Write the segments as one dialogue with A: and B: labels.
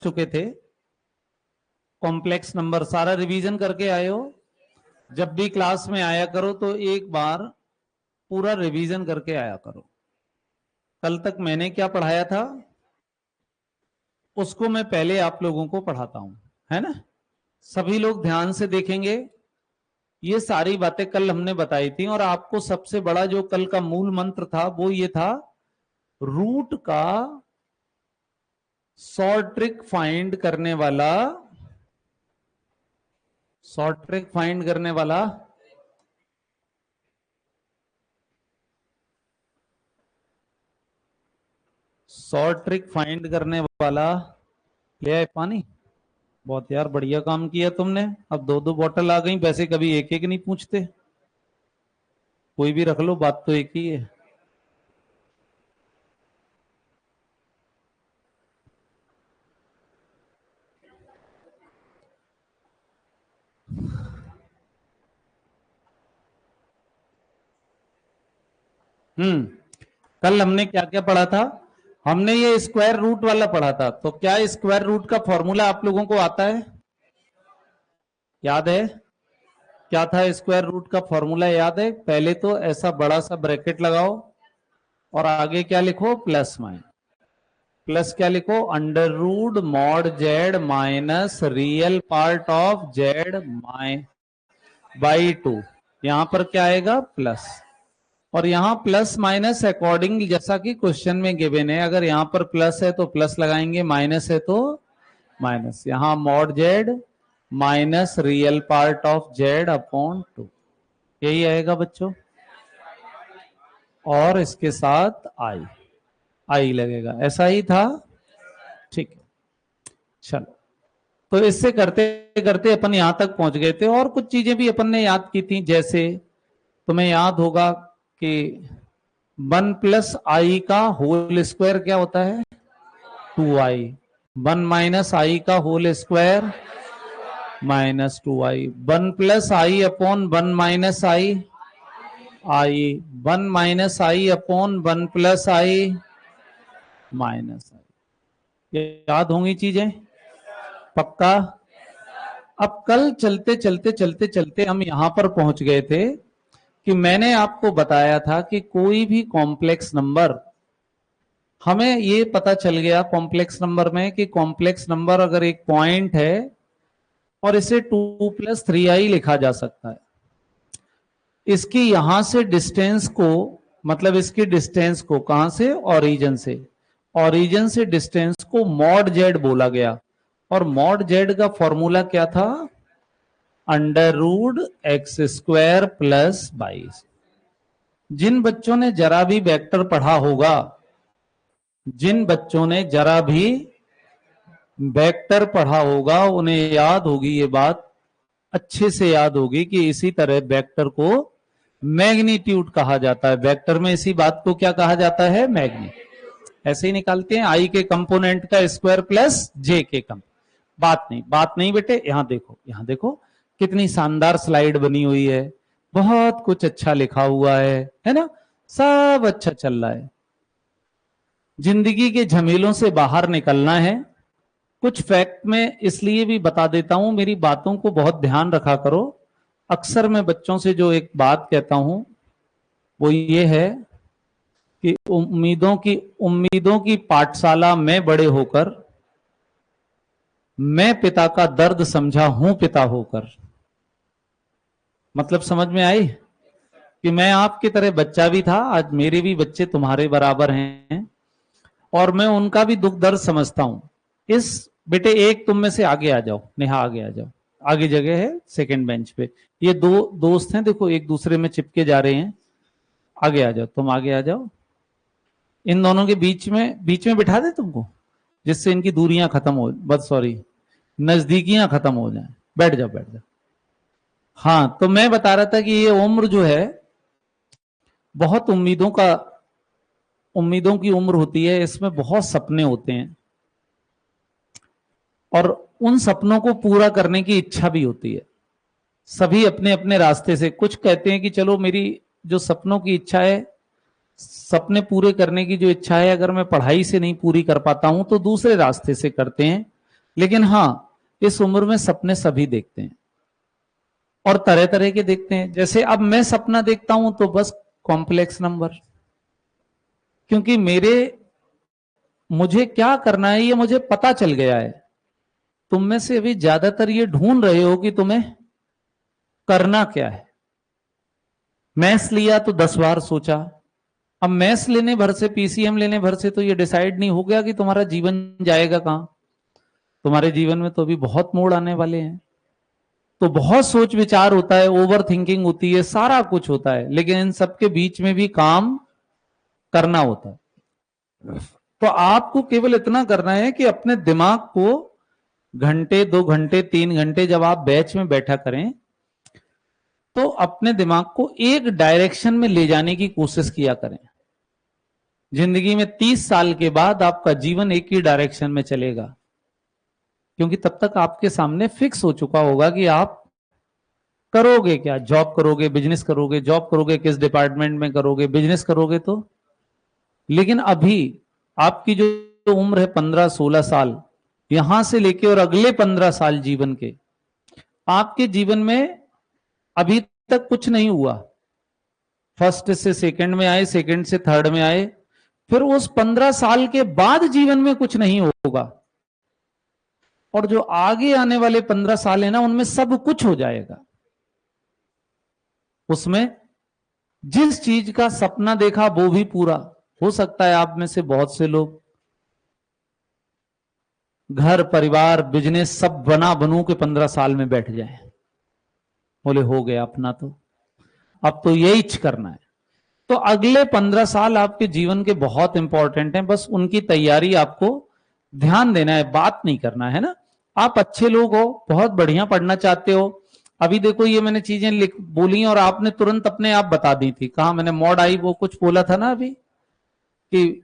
A: चुके थे। Complex number सारा रिवीजन करके आए हो? जब भी क्लास में आया करो तो एक बार पूरा रिवीजन करके आया करो। कल तक मैंने क्या पढ़ाया था उसको मैं पहले आप लोगों को पढ़ाता हूं, है ना? सभी लोग ध्यान से देखेंगे। ये सारी बातें कल हमने बताई थी और आपको सबसे बड़ा जो कल का मूल मंत्र था वो ये था, रूट का शॉर्ट ट्रिक फाइंड करने वाला, शॉर्ट ट्रिक फाइंड करने वाला शॉर्ट ट्रिक फाइंड करने वाला ले आए पानी। बहुत यार बढ़िया काम किया तुमने। अब दो दो बोतल आ गई, वैसे कभी एक एक नहीं पूछते। कोई भी रख लो, बात तो एक ही है। कल हमने क्या क्या पढ़ा था? हमने ये स्क्वायर रूट वाला पढ़ा था। तो क्या स्क्वायर रूट का फॉर्मूला आप लोगों को आता है? याद है क्या था स्क्वायर रूट का फॉर्मूला? याद है? पहले तो ऐसा बड़ा सा ब्रैकेट लगाओ और आगे क्या लिखो? Plus minus. प्लस क्या लिखो? Under root mod Z minus real part of Z by 2। यहां पर क्या आएगा? प्लस। और यहां प्लस माइनस अकॉर्डिंग जैसा कि क्वेश्चन में गिवन है, अगर यहां पर प्लस है तो प्लस लगाएंगे, माइनस है तो माइनस। यहां mod Z minus real part of Z upon 2, यही आएगा बच्चों। और इसके साथ आई, आई लगेगा, ऐसा ही था। ठीक है, चलो। तो इससे करते करते अपन यहां तक पहुंच गए थे। और कुछ चीजें भी अपन ने याद की थी, जैसे तुम्हें याद होगा कि 1 प्लस आई का होल स्क्वायर क्या होता है? 2i। 1 माइनस आई का whole square minus 2i। 1 plus i upon 1 minus i, i. 1 minus i upon 1 plus i minus i. याद होंगी चीजें? पक्का? अब कल चलते चलते चलते चलते हम यहां पर पहुंच गए थे कि मैंने आपको बताया था कि कोई भी कॉम्प्लेक्स नंबर, हमें ये पता चल गया कॉम्प्लेक्स नंबर में कि कॉम्प्लेक्स नंबर अगर एक पॉइंट है और इसे 2 प्लस 3i लिखा जा सकता है। इसकी यहां से डिस्टेंस को, मतलब इसकी डिस्टेंस को कहां से? ओरिजिन से। ओरिजिन से डिस्टेंस को मॉड जेड बोला गया। और मॉड जेड का फॉर्मूला क्या था? Under root X square plus 22। जिन बच्चों ने जरा भी वेक्टर पढ़ा होगा, जिन बच्चों ने जरा भी वेक्टर पढ़ा होगा, उन्हें याद होगी ये बात, अच्छे से याद होगी कि इसी तरह वेक्टर को मैग्नीट्यूड कहा जाता है। वेक्टर में इसी बात को क्या कहा जाता है? मैग्नीट्यूड। ऐसे ही निकालते हैं, आई के कंपोनेंट का स्क्वायर प्लस जे के कंपोनेंट। बात नहीं बेटे, यहां देखो, यहां देखो कितनी शानदार स्लाइड बनी हुई है, बहुत कुछ अच्छा लिखा हुआ है ना? सब अच्छा चल रहा है। जिंदगी के झमेलों से बाहर निकलना है। कुछ फैक्ट में इसलिए भी बता देता हूं, मेरी बातों को बहुत ध्यान रखा करो। अक्सर मैं बच्चों से जो एक बात कहता हूं वो ये है कि उम्मीदों की पाठशाला में बड़े होकर मैं पिता का दर्द समझा हूं पिता होकर। मतलब समझ में आई कि मैं आपकी तरह बच्चा भी था, आज मेरे भी बच्चे तुम्हारे बराबर हैं और मैं उनका भी दुख दर्द समझता हूं। इस बेटे एक तुम में से आगे आ जाओ, नेहा आगे आ जाओ, आगे जगह है सेकंड बेंच पे। ये दो दोस्त हैं, देखो एक दूसरे में चिपके जा रहे हैं। आगे आ जाओ, तुम आगे आ जाओ। इन दोनों के बीच में बिठा दे तुमको, जिससे इनकी दूरियां खत्म हो, बस सॉरी नजदीकियां खत्म हो जाएं। बैठ जाओ, बैठ जाओ। हाँ, तो मैं बता रहा था कि ये उम्र जो है बहुत उम्मीदों की उम्र होती है। इसमें बहुत सपने होते हैं और उन सपनों को पूरा करने की इच्छा भी होती है। सभी अपने अपने रास्ते से, कुछ कहते हैं कि चलो मेरी जो सपनों की इच्छा है, सपने पूरे करने की जो इच्छा है, अगर मैं पढ़ाई से नहीं पूरी कर पाता हूं तो दूसरे रास्ते से करते हैं। लेकिन हाँ, इस उम्र में सपने सभी देखते हैं और तरह तरह के देखते हैं। जैसे अब मैं सपना देखता हूं तो बस कॉम्प्लेक्स नंबर, क्योंकि मुझे क्या करना है ये मुझे पता चल गया है। तुम में से अभी ज्यादातर ये ढूंढ रहे हो कि तुम्हें करना क्या है। मैथ्स लिया तो 10 बार सोचा, अब मैथ्स लेने भर से, पीसीएम लेने भर से तो ये डिसाइड नहीं हो गया कि तुम्हारा जीवन जाएगा कहां। तुम्हारे जीवन में तो अभी बहुत मोड़ आने वाले हैं, तो बहुत सोच विचार होता है, ओवर थिंकिंग होती है, सारा कुछ होता है, लेकिन इन सबके बीच में भी काम करना होता है। तो आपको केवल इतना करना है कि अपने दिमाग को घंटे, 2 घंटे, 3 घंटे जब आप बैच में बैठा करें तो अपने दिमाग को एक डायरेक्शन में ले जाने की कोशिश किया करें। जिंदगी में 30 साल के बाद आपका जीवन एक ही डायरेक्शन में चलेगा, क्योंकि तब तक आपके सामने फिक्स हो चुका होगा कि आप करोगे क्या। जॉब करोगे, बिजनेस करोगे, जॉब करोगे किस डिपार्टमेंट में करोगे, बिजनेस करोगे तो। लेकिन अभी आपकी जो उम्र है 15-16 साल, यहां से लेके और अगले 15 साल जीवन के, आपके जीवन में अभी तक कुछ नहीं हुआ। फर्स्ट से सेकंड में आए, सेकंड से थर्ड में आए, फिर उस 15 साल के बाद जीवन में कुछ नहीं होगा, और जो आगे आने वाले 15 साल है ना, उनमें सब कुछ हो जाएगा। उसमें जिस चीज का सपना देखा वो भी पूरा हो सकता है। आप में से बहुत से लोग घर, परिवार, बिजनेस सब बना बनू के 15 साल में बैठ जाए, बोले हो गया अपना, तो अब तो यही करना है। तो अगले 15 साल आपके जीवन के बहुत इंपॉर्टेंट हैं, बस उनकी तैयारी आपको ध्यान देना है, बात नहीं करना है ना। आप अच्छे लोग हो, बहुत बढ़िया पढ़ना चाहते हो। अभी देखो ये मैंने चीजें लिख बोली और आपने तुरंत अपने आप बता दी थी। कहा मैंने मॉड आई वो कुछ बोला था ना अभी, कि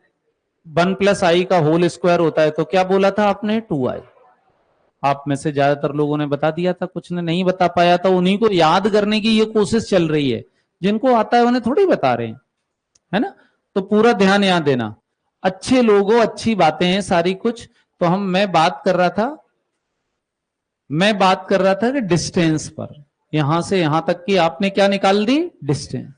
A: 1+i का होल स्क्वायर होता है, तो क्या बोला था आपने? 2i। आप में से ज्यादातर लोगों ने बता दिया था, कुछ ने नहीं बता पाया था। उन्हीं को याद करने की ये कोशिश चल रही है, जिनको आता है उन्हें थोड़ी बता रहे हैं, है ना। तो पूरा ध्यान यहां देना। अच्छे लोगों, अच्छी बातें हैं सारी कुछ। तो मैं बात कर रहा था कि डिस्टेंस पर, यहां से यहां तक की आपने क्या निकाल दी? डिस्टेंस।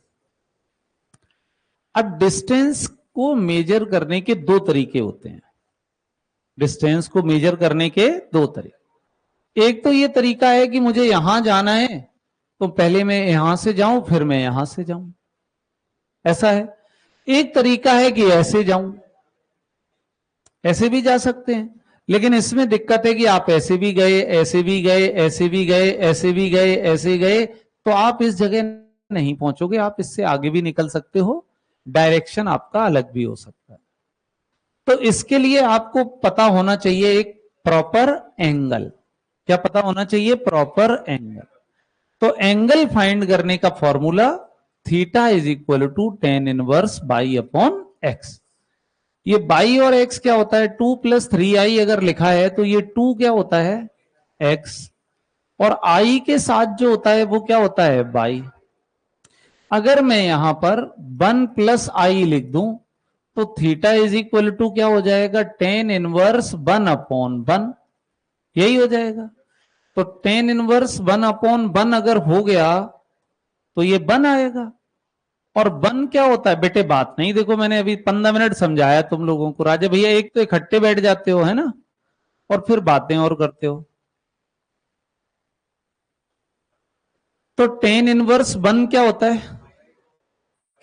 A: अब डिस्टेंस को मेजर करने के 2 तरीके होते हैं। डिस्टेंस को मेजर करने के 2 तरीके। एक तो ये तरीका है कि मुझे यहां जाना है तो पहले मैं यहां से जाऊं, फिर मैं यहां से जाऊं, ऐसा है। एक तरीका है कि ऐसे जाऊं, ऐसे भी जा सकते हैं, लेकिन इसमें दिक्कत है कि आप ऐसे भी गए, ऐसे भी गए, ऐसे भी गए, ऐसे भी गए, ऐसे गए, तो आप इस जगह नहीं पहुंचोगे। आप इससे आगे भी निकल सकते हो, डायरेक्शन आपका अलग भी हो सकता है। तो इसके लिए आपको पता होना चाहिए एक प्रॉपर एंगल। क्या पता होना चाहिए? Proper angle. तो एंगल फाइंड करने का formula theta is equal to tan inverse by upon x. ये बाई और एक्स क्या होता है? 2+3i अगर लिखा है तो ये 2 क्या होता है? एक्स। और आई के साथ जो होता है वो क्या होता है? बाई। अगर मैं यहां पर 1+i लिख दूं तो थीटा इज इक्वल टू क्या हो जाएगा? tan इनवर्स 1/1, यही हो जाएगा। तो tan इनवर्स 1/1 अगर हो गया तो ये 1 आएगा। और 1 क्या होता है बेटे? बात नहीं, देखो मैंने अभी 15 मिनट समझाया तुम लोगों को। राजा भैया एक तो इकट्ठे बैठ जाते हो, है ना, और फिर बातें और करते हो। तो tan इनवर्स 1 क्या होता है?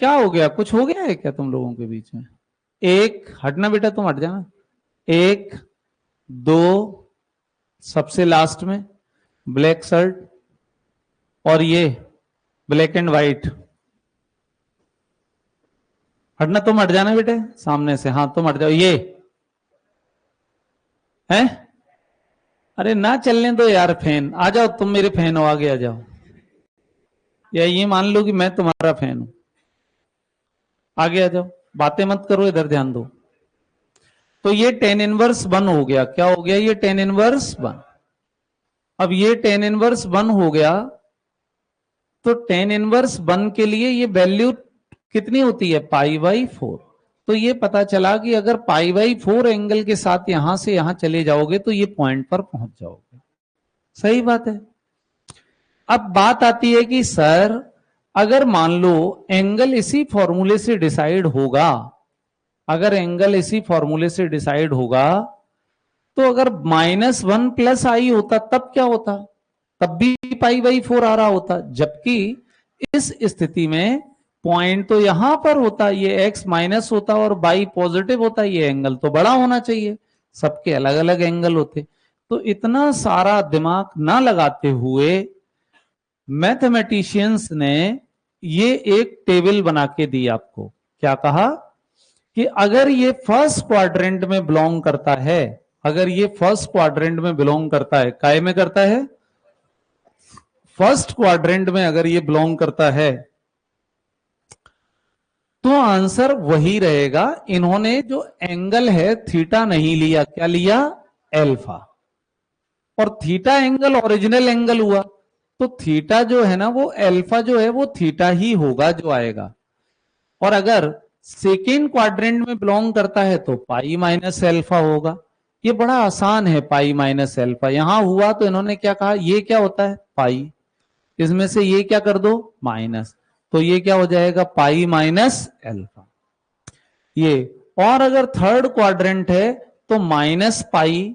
A: क्या हो गया? कुछ हो गया है क्या तुम लोगों के बीच में? एक, हटना बेटा, तुम हट जाना। 1, 2, सबसे लास्ट में ब्लैक शर्ट, और ये ब्लैक एंड व्हाइट। हटना, तुम हट जाना बेटे सामने से। हाँ तुम हट जाओ। ये है, अरे ना चलने दो यार फैन। आ जाओ, तुम मेरे फैन हो, आगे आ जाओ। या ये मान लो कि मैं तुम्हारा फैन हूं, आगे आ जाओ। बातें मत करो, इधर ध्यान दो। तो ये tan इनवर्स 1 हो गया। क्या हो गया? ये tan इनवर्स 1। अब ये tan इनवर्स 1 हो गया, तो tan इनवर्स 1 के लिए ये वैल्यू कितनी होती है? π/4। तो ये पता चला कि अगर π/4 एंगल के साथ यहां से यहां चले जाओगे तो ये पॉइंट पर पहुंच जाओगे। सही बात है। अब बात आती है कि सर अगर मान लो एंगल इसी फॉर्मूले से डिसाइड होगा, अगर एंगल इसी फॉर्मूले से डिसाइड होगा तो अगर -1 + i होता तब क्या होता? तब भी π/4 आ रहा होता, जबकि इस स्थिति में पॉइंट तो यहां पर होता, ये x माइनस होता और y पॉजिटिव होता, ये एंगल तो बड़ा होना चाहिए, सबके अलग अलग एंगल होते। तो इतना सारा दिमाग ना लगाते हुए मैथमेटिशियंस ने ये एक टेबल बना के दी आपको। क्या कहा कि अगर ये फर्स्ट क्वाड्रेंट में बिलोंग करता है, अगर ये फर्स्ट क्वाड्रेंट में बिलोंग करता है, काय में करता है? फर्स्ट क्वाड्रेंट में अगर ये बिलोंग करता है तो आंसर वही रहेगा। इन्होंने जो एंगल है थीटा नहीं लिया, क्या लिया? एल्फा। और थीटा एंगल ओरिजिनल एंगल हुआ, तो थीटा जो है ना वो एल्फा जो है वो थीटा ही होगा जो आएगा। और अगर सेकेंड क्वाड्रेंट में बिलोंग करता है तो π-α होगा। ये बड़ा आसान है, π-α यहां हुआ तो इन्होंने क्या कहा, ये क्या होता है? पाई, इसमें से ये क्या कर दो? माइनस, तो ये क्या हो जाएगा? π-α ये। और अगर थर्ड क्वाड्रेंट है तो -π-α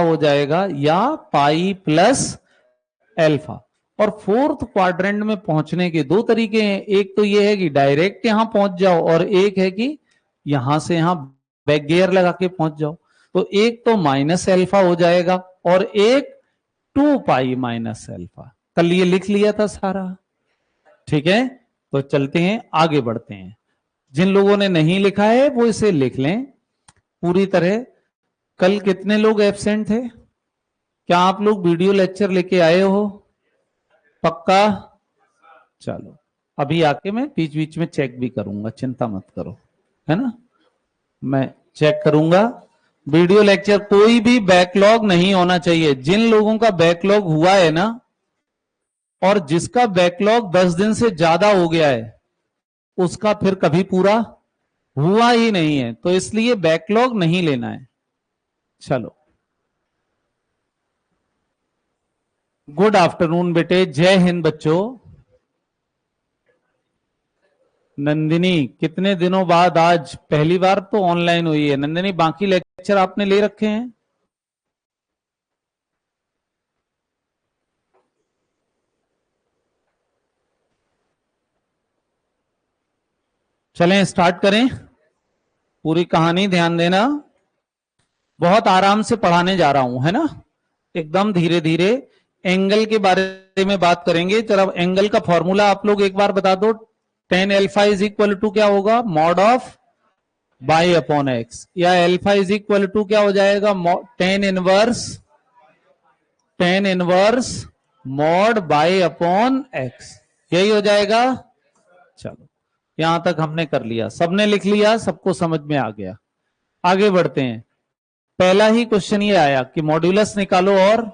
A: हो जाएगा या π+α। और फोर्थ क्वाड्रेंट में पहुंचने के दो तरीके हैं, एक तो ये है कि डायरेक्ट यहां पहुंच जाओ और एक है कि यहां से यहां बैक गियर लगा के पहुंच जाओ। तो एक तो -α हो जाएगा और एक 2π-α। कल ये लिख लिया था सारा, ठीक है। तो चलते हैं आगे बढ़ते हैं। जिन लोगों ने नहीं लिखा है वो इसे लिख लें पूरी तरह। कल कितने लोग एब्सेंट थे? क्या आप लोग वीडियो लेक्चर लेके आए हो? पक्का? चलो, अभी आके मैं बीच बीच में चेक भी करूंगा, चिंता मत करो, है ना। मैं चेक करूंगा वीडियो लेक्चर, कोई भी बैकलॉग नहीं होना चाहिए। जिन लोगों का बैकलॉग हुआ है ना, और जिसका बैकलॉग 10 दिन से ज्यादा हो गया है, उसका फिर कभी पूरा हुआ ही नहीं है, तो इसलिए बैकलॉग नहीं लेना है। चलो, गुड आफ्टरनून बेटे, जय हिंद बच्चों। नंदिनी कितने दिनों बाद आज पहली बार तो ऑनलाइन हुई है। नंदिनी बाकी लेक्चर आपने ले रखे हैं? चलें स्टार्ट करें पूरी कहानी, ध्यान देना। बहुत आराम से पढ़ाने जा रहा हूं, है ना, एकदम धीरे धीरे। एंगल के बारे में बात करेंगे। चलो, एंगल का फॉर्मूला आप लोग एक बार बता दो। tan alpha is equal to क्या होगा? Mod of by upon X, या अल्फा इज इक्वल टू क्या हो जाएगा? tan inverse mod by upon X, यही हो जाएगा। चलो, यहां तक हमने कर लिया, सबने लिख लिया, सबको समझ में आ गया। आगे बढ़ते हैं। पहला ही क्वेश्चन ये आया कि मॉड्यूलस निकालो। और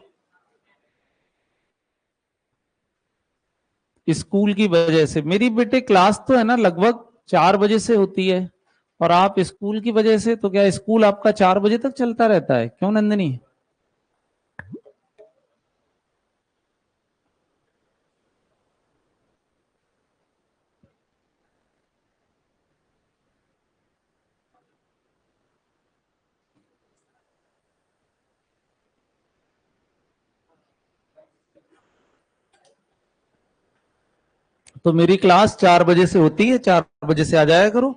A: स्कूल की वजह से, मेरी बेटे क्लास तो है ना लगभग 4 बजे से होती है, और आप स्कूल की वजह से, तो क्या स्कूल आपका 4 बजे तक चलता रहता है? क्यों नंदिनी? तो मेरी क्लास 4 बजे से होती है, 4 बजे से आ जाया करो।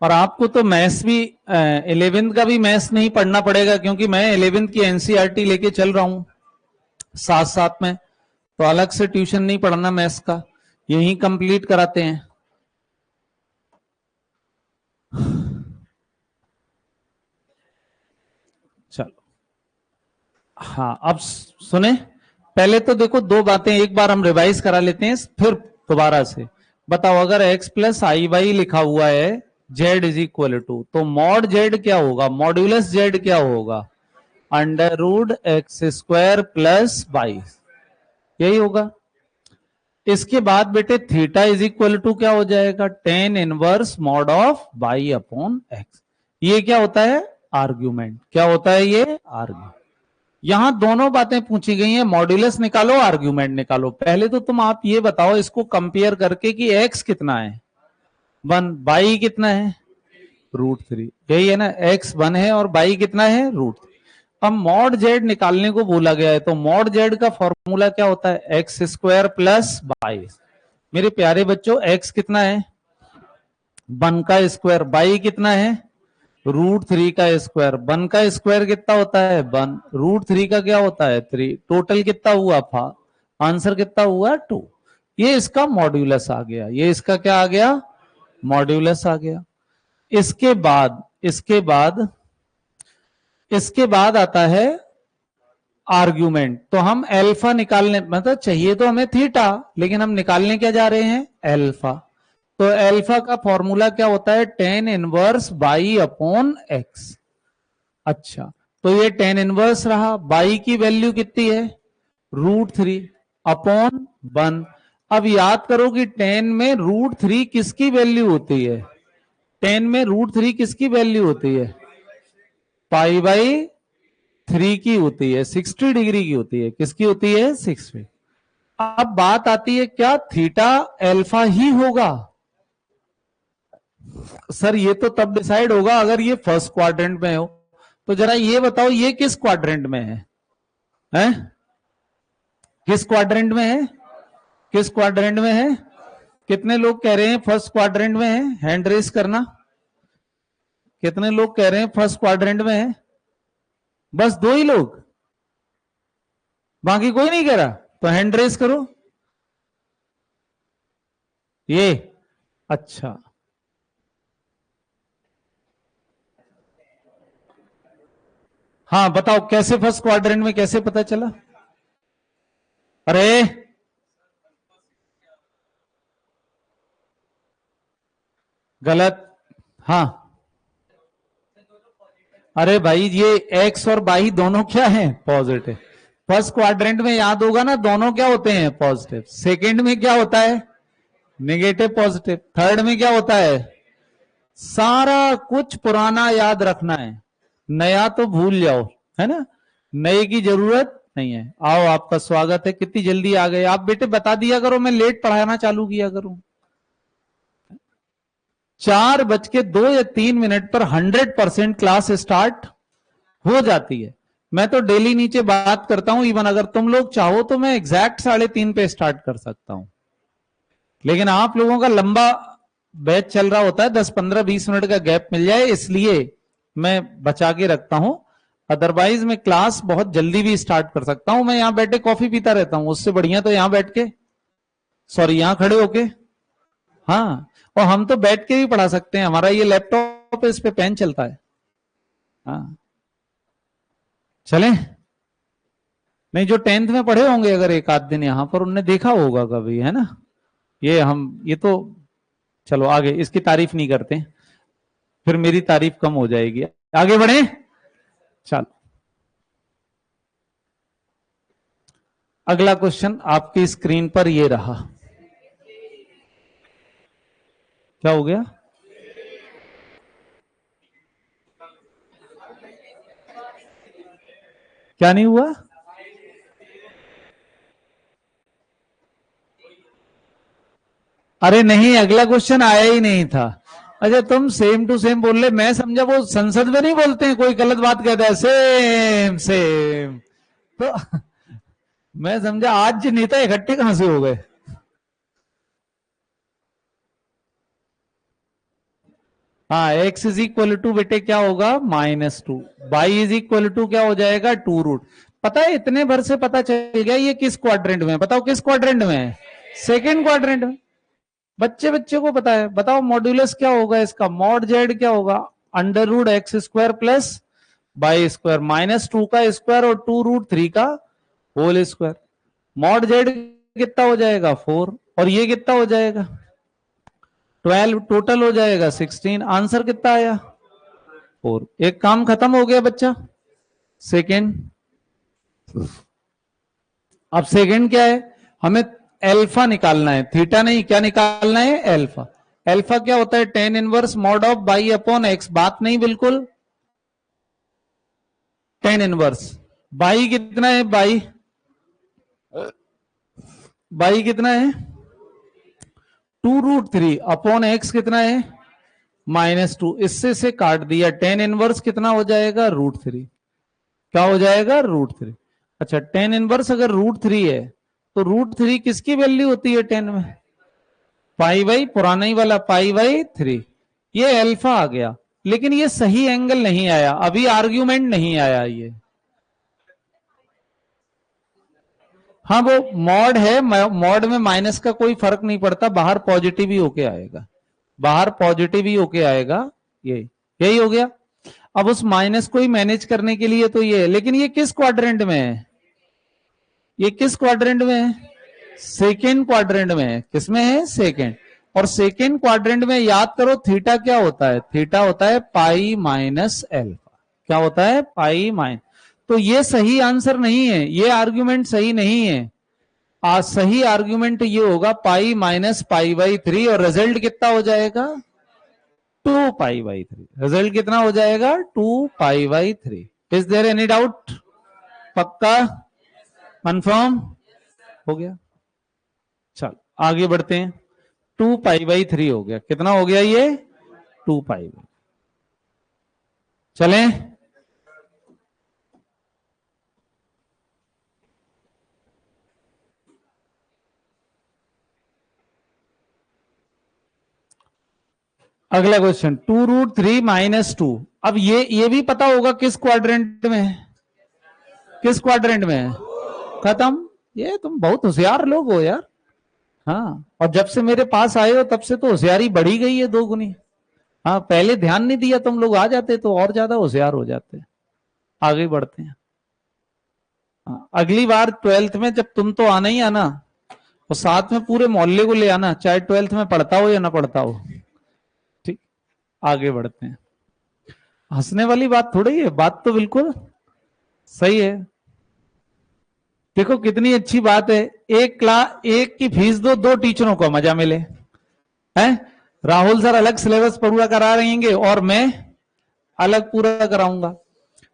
A: और आपको तो मैथ्स भी 11th का भी मैथ्स नहीं पढ़ना पड़ेगा, क्योंकि मैं 11th की एनसीईआरटी लेके चल रहा हूं साथ साथ में, तो अलग से ट्यूशन नहीं पढ़ना मैथ्स का, यही कंप्लीट कराते हैं। चलो, हाँ, अब सुने। पहले तो देखो, दो बातें एक बार हम रिवाइज करा लेते हैं, फिर दोबारा से बताओ। अगर x + i/y लिखा हुआ है z इज इक्वल टू, तो मॉड z क्या होगा? मॉड्यूलस z क्या होगा? √x² + y, यही होगा। इसके बाद बेटे थीटा इज इक्वल टू क्या हो जाएगा, tan inverse mod of by upon x. ये क्या होता है, आर्ग्यूमेंट। क्या होता है ये, आर्ग्यूमेंट। यहां दोनों बातें पूछी गई हैं, मॉड्यूलस निकालो, आर्ग्यूमेंट निकालो। पहले तो तुम आप ये बताओ इसको कंपेयर करके कि एक्स कितना है, 1, बाई कितना है, √3। यही है ना, एक्स 1 है और बाई कितना है, √3। अब मॉड जेड निकालने को बोला गया है, तो मॉड जेड का फॉर्मूला क्या होता है, एक्स स्क्वायर प्लस बाई। मेरे प्यारे बच्चों, एक्स कितना है, 1 का स्क्वायर, बाई कितना है, √3 का स्क्वायर। 1 का स्क्वायर कितना होता है 1, √3 का क्या होता है 3, टोटल कितना हुआ आंसर कितना हुआ 2। ये इसका मॉड्यूलस आ गया, ये इसका क्या आ गया, मॉड्यूलस आ गया। इसके बाद आता है आर्ग्यूमेंट। तो हम अल्फा निकालने, मतलब चाहिए तो हमें थीटा, लेकिन हम निकालने क्या जा रहे हैं, अल्फा। तो अल्फा का फॉर्मूला क्या होता है, tan inverse by upon x. अच्छा, तो ये टेन इनवर्स रहा, बाई की वैल्यू कितनी है, √3 अपॉन 1। अब याद करो कि 10 में √3 किसकी वैल्यू होती है, 10 में √3 किसकी वैल्यू होती है, π/3 की होती है, 60 डिग्री की होती है। किसकी होती है, 60। अब बात आती है क्या थीटा अल्फा ही होगा, सर ये तो तब डिसाइड होगा अगर ये फर्स्ट क्वाड्रेंट में हो। तो जरा ये बताओ ये किस क्वाड्रेंट में है, हैं? किस क्वाड्रेंट में है, किस क्वाड्रेंट में है? कितने लोग कह रहे हैं फर्स्ट क्वाड्रेंट में है, हैंड रेस करना। कितने लोग कह रहे हैं फर्स्ट क्वाड्रेंट में है, बस 2 ही लोग, बाकी कोई नहीं कह रहा, तो हैंड रेस करो। ये अच्छा, हाँ बताओ कैसे फर्स्ट क्वाड्रेंट में कैसे पता चला, अरे गलत, हाँ अरे भाई ये एक्स और बाई दोनों क्या है, पॉजिटिव। फर्स्ट क्वाड्रेंट में याद होगा ना, दोनों क्या होते हैं, पॉजिटिव। सेकंड में क्या होता है, नेगेटिव पॉजिटिव। थर्ड में क्या होता है, सारा कुछ पुराना याद रखना है, नया तो भूल जाओ, है ना, नए की जरूरत नहीं है। आओ आपका स्वागत है, कितनी जल्दी आ गए आप बेटे, बता दिया करो, मैं लेट पढ़ाना चालू किया करूं। 4:02 या 3 पर 100% क्लास स्टार्ट हो जाती है। मैं तो डेली नीचे बात करता हूं, इवन अगर तुम लोग चाहो तो मैं एग्जैक्ट 3:30 पे स्टार्ट कर सकता हूं, लेकिन आप लोगों का लंबा बैच चल रहा होता है, 10-15-20 मिनट का गैप मिल जाए इसलिए मैं बचा के रखता हूं। अदरवाइज मैं क्लास बहुत जल्दी भी स्टार्ट कर सकता हूं। मैं यहां बैठे कॉफी पीता रहता हूं, उससे बढ़िया तो यहां बैठ के, सॉरी यहां खड़े होके, हाँ। और हम तो बैठ के भी पढ़ा सकते हैं, हमारा ये लैपटॉप है, इस पे पेन चलता है, हाँ चलें। नहीं, जो 10th में पढ़े होंगे अगर एक आध दिन यहां पर, उनने देखा होगा कभी, है ना। ये तो चलो आगे इसकी तारीफ नहीं करते, फिर मेरी तारीफ कम हो जाएगी। आगे बढ़े, चलो अगला क्वेश्चन आपकी स्क्रीन पर ये रहा। क्या हो गया, क्या नहीं हुआ, अरे नहीं अगला क्वेश्चन आया ही नहीं था। अच्छा तुम सेम टू सेम बोल रहे, मैं समझा वो संसद में नहीं बोलते हैं, कोई गलत बात कहता है सेम सेम, तो मैं समझा आज नेता इकट्ठे कहां से हो गए। हाँ, x इज इक्वल टू बेटे क्या होगा -2, बाई इज इक्वल टू क्या हो जाएगा 2 पता है इतने भर से पता चल गया ये किस क्वाड्रेंट में है, बताओ किस क्वाड्रेंट में है, सेकेंड क्वाड्रेंट में। बच्चे बच्चे को पता है, बताओ मॉड्यूलस क्या होगा इसका, मॉड जेड क्या होगा, √x² प्लस बाई स्क्वायर, -2 का स्क्वायर और 2√3 का होल स्क्वायर। मॉड जेड कितना हो जाएगा 4, और ये कितना हो जाएगा 12, टोटल हो जाएगा 16। आंसर कितना आया 4। एक काम खत्म हो गया बच्चा। सेकेंड, अब सेकेंड क्या है, हमें एल्फा निकालना है, थीटा नहीं, क्या निकालना है? एल्फा। एल्फा क्या होता है? Tan inverse mod of by upon x. बात नहीं बिल्कुल, टेन इनवर्स बाई कितना है? बाई कितना है? 2√3 अपॉन एक्स कितना है? -2। इससे से काट दिया, टेन इनवर्स कितना हो जाएगा? √3। क्या हो जाएगा? √3। अच्छा, टेन इनवर्स अगर √3 है तो √3 किसकी वैल्यू होती है 10 में? पाई बाई, पुराना ही वाला पाई बाई 3। ये अल्फा आ गया, लेकिन ये सही एंगल नहीं आया, अभी आर्ग्यूमेंट नहीं आया ये। हाँ, वो मॉड है, मॉड में माइनस का कोई फर्क नहीं पड़ता, बाहर पॉजिटिव ही होके आएगा, बाहर पॉजिटिव ही होके आएगा। ये यही हो गया। अब उस माइनस को ही मैनेज करने के लिए तो ये, लेकिन ये किस क्वाड्रेंट में है? ये किस क्वाड्रेंट में है? सेकेंड क्वाड्रेंट में है। किसमें है? सेकेंड। और सेकेंड क्वाड्रेंट में याद करो थीटा क्या होता है? थीटा होता है पाई माइनस एल्फा। क्या होता है? Pi minus. तो ये सही आंसर नहीं है, ये आर्ग्यूमेंट सही नहीं है। सही आर्ग्यूमेंट ये होगा पाई माइनस पाई बाई 3, और रिजल्ट कितना हो जाएगा? 2 पाई बाई 3। रिजल्ट कितना हो जाएगा? 2 pi by 3। Is there any doubt? पक्का? कंफर्म हो गया? चल आगे बढ़ते हैं। 2 पाई बाई 3 हो गया। कितना हो गया ये? 2 पाई बाई। चलें, अगला क्वेश्चन। 2√3 -2। अब ये भी पता होगा किस क्वाड्रेंट में है? किस क्वाड्रेंट में है? खत्म। ये तुम बहुत होशियार लोग हो यार। हाँ, और जब से मेरे पास आए हो तब से तो होशियारी बढ़ी गई है 2 गुनी। हाँ, पहले ध्यान नहीं दिया, तुम लोग आ जाते तो और ज्यादा होशियार हो जाते। आगे बढ़ते हैं। हाँ, अगली बार 12th में जब तुम तो आना ही आना, तो साथ में पूरे मोहल्ले को ले आना, चाहे 12th में पढ़ता हो या ना पढ़ता हो। ठीक, आगे बढ़ते हैं। हंसने वाली बात थोड़ी है, बात तो बिल्कुल सही है। देखो कितनी अच्छी बात है, एक की फीस दो, 2 टीचरों को मजा मिले। हैं? राहुल सर अलग सिलेबस पूरा करा रहेंगे और मैं अलग पूरा कराऊंगा।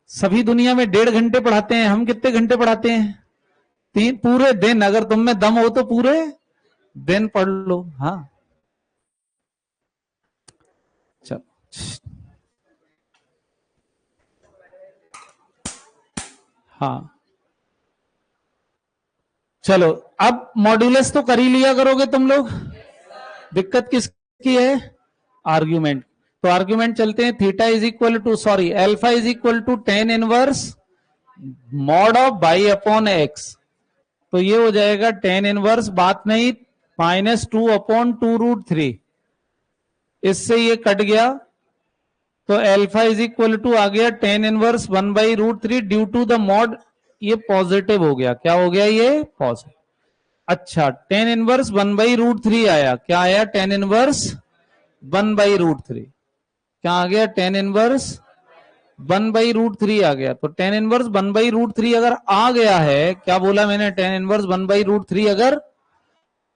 A: सभी दुनिया में 1.5 घंटे पढ़ाते हैं, हम कितने घंटे पढ़ाते हैं? 3 पूरे दिन। अगर तुम में दम हो तो पूरे दिन पढ़ लो। हाँ, चलो हाँ, चलो अब मॉड्यूलस तो कर ही लिया करोगे तुम लोग। दिक्कत किसकी है? आर्ग्यूमेंट। तो आर्ग्यूमेंट चलते हैं। Theta is equal to, sorry, alpha is equal to 10 inverse mod of by upon X. तो ये हो जाएगा 10 इनवर्स, बात नहीं, -2 अपॉन 2√3। इससे ये कट गया, तो एल्फा इज इक्वल टू आ गया 10 inverse 1/√3 due to the mod. ये पॉजिटिव हो गया। क्या हो गया? ये पॉजिटिव। अच्छा, 10 इनवर्स 1/√3 आया। क्या आया? 10 इनवर्स 1/√3। क्या आ गया? 10 इनवर्स 1/√3 आ गया। तो 10 इनवर्स 1/√3 अगर आ गया है, क्या बोला मैंने? 10 इनवर्स 1/√3 अगर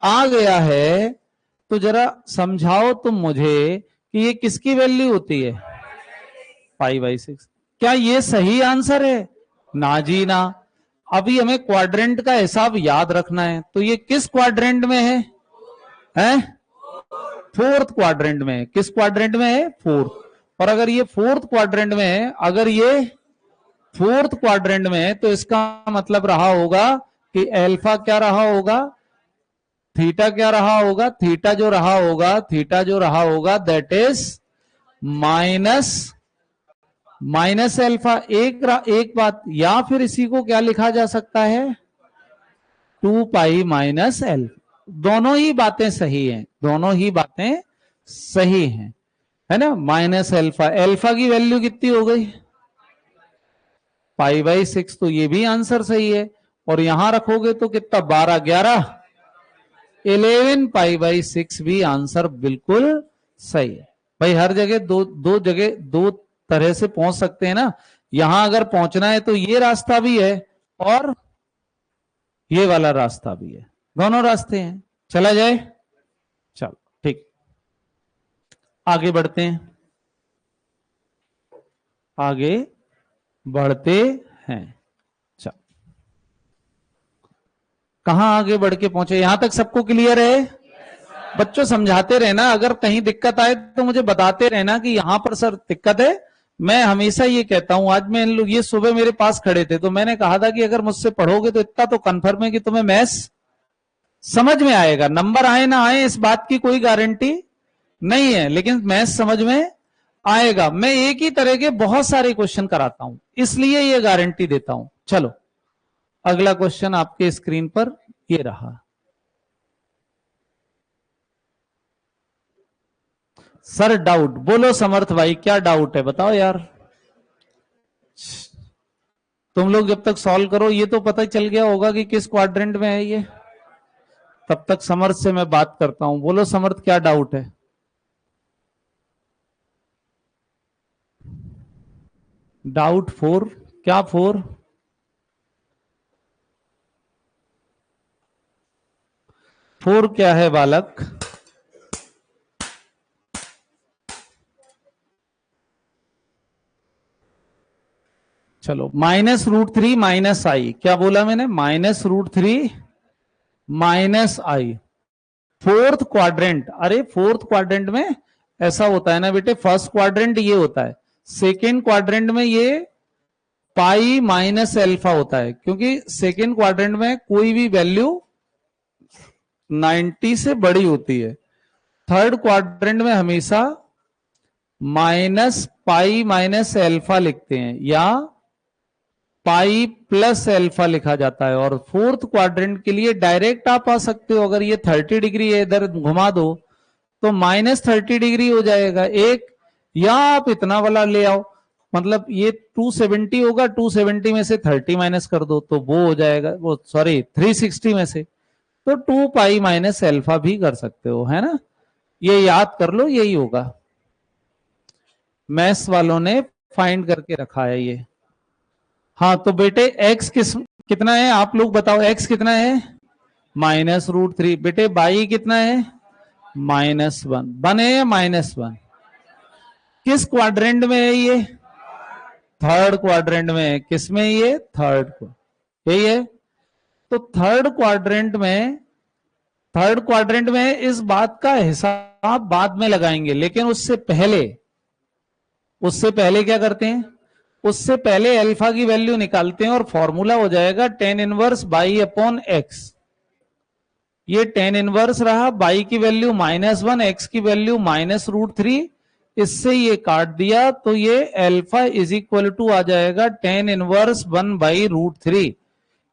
A: आ गया है, तो जरा समझाओ तुम मुझे कि ये किसकी वैल्यू होती है? π/6। क्या ये सही आंसर है? ना जी ना। अभी हमें क्वाड्रेंट का हिसाब याद रखना है। तो ये किस क्वाड्रेंट में है? हैं? 4th क्वाड्रेंट में। किस क्वाड्रेंट में है? 4th। और अगर ये 4th क्वाड्रेंट में है, अगर ये 4th क्वाड्रेंट में है, तो इसका मतलब रहा होगा कि एल्फा क्या रहा होगा? थीटा क्या रहा होगा? थीटा जो रहा होगा, थीटा जो रहा होगा दैट इज माइनस एल्फा। एक बात, या फिर इसी को क्या लिखा जा सकता है? 2 पाई माइनस एल्फा। दोनों ही बातें सही हैं, दोनों ही बातें सही हैं, है ना। माइनस एल्फा, एल्फा की वैल्यू कितनी हो गई? π/6। तो ये भी आंसर सही है। और यहां रखोगे तो कितना? 12, 11, 11 π/6 भी आंसर बिल्कुल सही है। भाई हर जगह दो जगह दो तरह से पहुंच सकते हैं ना। यहां अगर पहुंचना है तो ये रास्ता भी है और ये वाला रास्ता भी है। दोनों रास्ते हैं, चला जाए। चलो ठीक, आगे बढ़ते हैं, आगे बढ़ते हैं। चलो, कहां आगे बढ़ के पहुंचे, यहां तक सबको क्लियर है? बच्चों समझाते रहना, अगर कहीं दिक्कत आए तो मुझे बताते रहना कि यहां पर सर दिक्कत है। मैं हमेशा ये कहता हूं, आज मैं इन लोग ये सुबह मेरे पास खड़े थे तो मैंने कहा था कि अगर मुझसे पढ़ोगे तो इतना तो कंफर्म है कि तुम्हें मैथ्स समझ में आएगा। नंबर आए ना आए इस बात की कोई गारंटी नहीं है, लेकिन मैथ्स समझ में आएगा। मैं एक ही तरह के बहुत सारे क्वेश्चन कराता हूं, इसलिए ये गारंटी देता हूं। चलो अगला क्वेश्चन आपके स्क्रीन पर ये रहा। सर डाउट, बोलो समर्थ भाई क्या डाउट है, बताओ यार। तुम लोग जब तक सॉल्व करो ये तो पता चल गया होगा कि किस क्वाड्रेंट में है ये, तब तक समर्थ से मैं बात करता हूं। बोलो समर्थ क्या डाउट है। डाउट 4, क्या 4? 4 क्या है बालक? चलो -√3 माइनस आई, क्या बोला मैंने? -√3 माइनस आई, फोर्थ क्वाड्रेंट। अरे फोर्थ क्वाड्रेंट में ऐसा होता है ना बेटे, फर्स्ट क्वाड्रेंट ये होता है, सेकेंड क्वाड्रेंट में ये पाई माइनस एल्फा होता है, क्योंकि सेकेंड क्वाड्रेंट में कोई भी वैल्यू 90 से बड़ी होती है। थर्ड क्वाड्रेंट में हमेशा माइनस पाई माइनस एल्फा लिखते हैं या पाई प्लस एल्फा लिखा जाता है। और फोर्थ क्वाड्रेंट के लिए डायरेक्ट आप आ सकते हो, अगर ये 30 डिग्री है इधर घुमा दो तो -30 डिग्री हो जाएगा एक, या आप इतना वाला ले आओ, मतलब ये 270 होगा, 270 में से 30 माइनस कर दो तो वो हो जाएगा, वो सॉरी 360 में से, तो 2 पाई माइनस एल्फा भी कर सकते हो, है ना। ये याद कर लो, यही होगा। मैथ्स वालों ने फाइंड करके रखा है ये। हाँ तो बेटे x कितना है आप लोग बताओ, x कितना है? -√3। बेटे y कितना है? -1। बन है या -1? किस क्वाड्रेंट में है ये? थर्ड क्वाड्रेंट में है। किस में ये? थर्ड को, यही है। तो थर्ड क्वाड्रेंट में इस बात का हिसाब बाद में लगाएंगे, लेकिन उससे पहले क्या करते हैं? उससे पहले अल्फा की वैल्यू निकालते हैं और फॉर्मूला हो जाएगा tan inverse by upon x। ये tan इनवर्स रहा, बाई की वैल्यू -1, x की वैल्यू -√3, इससे ये काट दिया तो ये अल्फा इज इक्वल टू आ जाएगा tan इनवर्स 1/√3।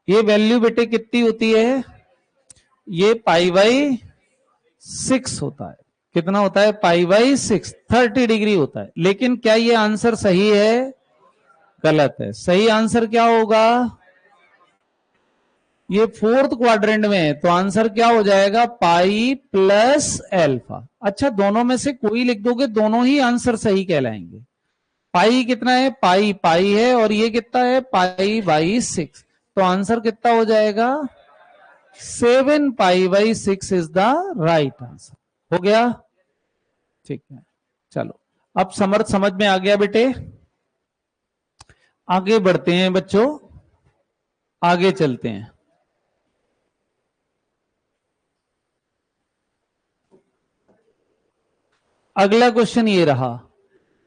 A: ये वैल्यू बेटे कितनी होती है? ये π/6 होता है। कितना होता है? π/6, 30 डिग्री होता है। लेकिन क्या ये आंसर सही है? गलत है। सही आंसर क्या होगा? ये फोर्थ क्वाड्रेंट में है तो आंसर क्या हो जाएगा? Pi plus alpha. अच्छा दोनों में से कोई लिख दोगे, दोनों ही आंसर सही कहलाएंगे। पाई कितना है? पाई है, और ये कितना है? π/6, तो आंसर कितना हो जाएगा? 7 π/6 इज द राइट आंसर। हो गया? ठीक है, चलो अब समझ में आ गया बेटे। आगे बढ़ते हैं बच्चों, आगे चलते हैं। अगला क्वेश्चन ये रहा,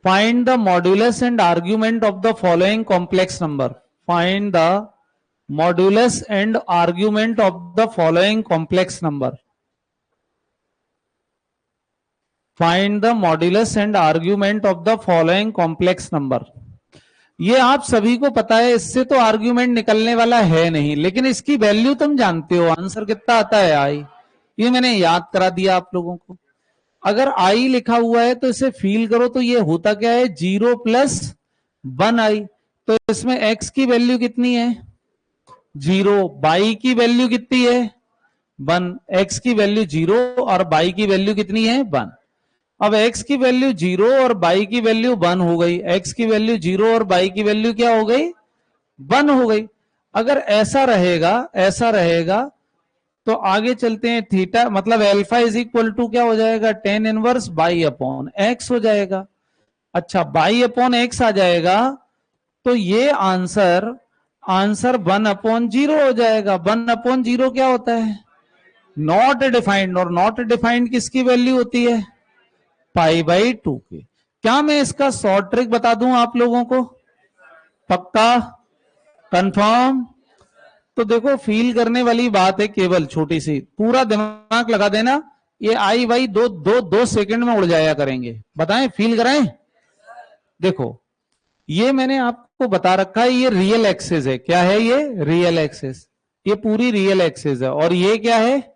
A: find the modulus and argument of the following complex number. Find the modulus and argument of the following complex number. Find the modulus and argument of the following complex number. ये आप सभी को पता है, इससे तो आर्ग्यूमेंट निकलने वाला है नहीं, लेकिन इसकी वैल्यू तुम जानते हो। आंसर कितना आता है? आई। ये मैंने याद करा दिया आप लोगों को। अगर आई लिखा हुआ है तो इसे फील करो तो ये होता क्या है? 0 + 1i। तो इसमें x की वैल्यू कितनी है? 0। y की वैल्यू कितनी है? 1। x की वैल्यू 0 और y की वैल्यू कितनी है? 1। अब x की वैल्यू 0 और y की वैल्यू 1 हो गई। x की वैल्यू 0 और y की वैल्यू क्या हो गई? 1 हो गई। अगर ऐसा रहेगा तो आगे चलते हैं, थीटा मतलब अल्फा इज इक्वल टू क्या हो जाएगा, tan inverse by upon x हो जाएगा। अच्छा, बाई अपॉन एक्स आ जाएगा तो ये आंसर 1/0 हो जाएगा। 1/0 क्या होता है, नॉट डिफाइंड, और नॉट डिफाइंड किसकी वैल्यू होती है, π/2 की। क्या मैं इसका शॉर्ट ट्रिक बता दूं आप लोगों को, पक्का कंफर्म? तो देखो फील करने वाली बात है, केवल छोटी सी, पूरा दिमाग लगा देना, ये आई वाई दो सेकंड में उड़ जाया करेंगे। बताएं, फील कराएं। देखो ये मैंने आपको बता रखा है, ये रियल एक्सिस है। क्या है ये, रियल एक्सिस, ये पूरी रियल एक्सिस है। और ये क्या है,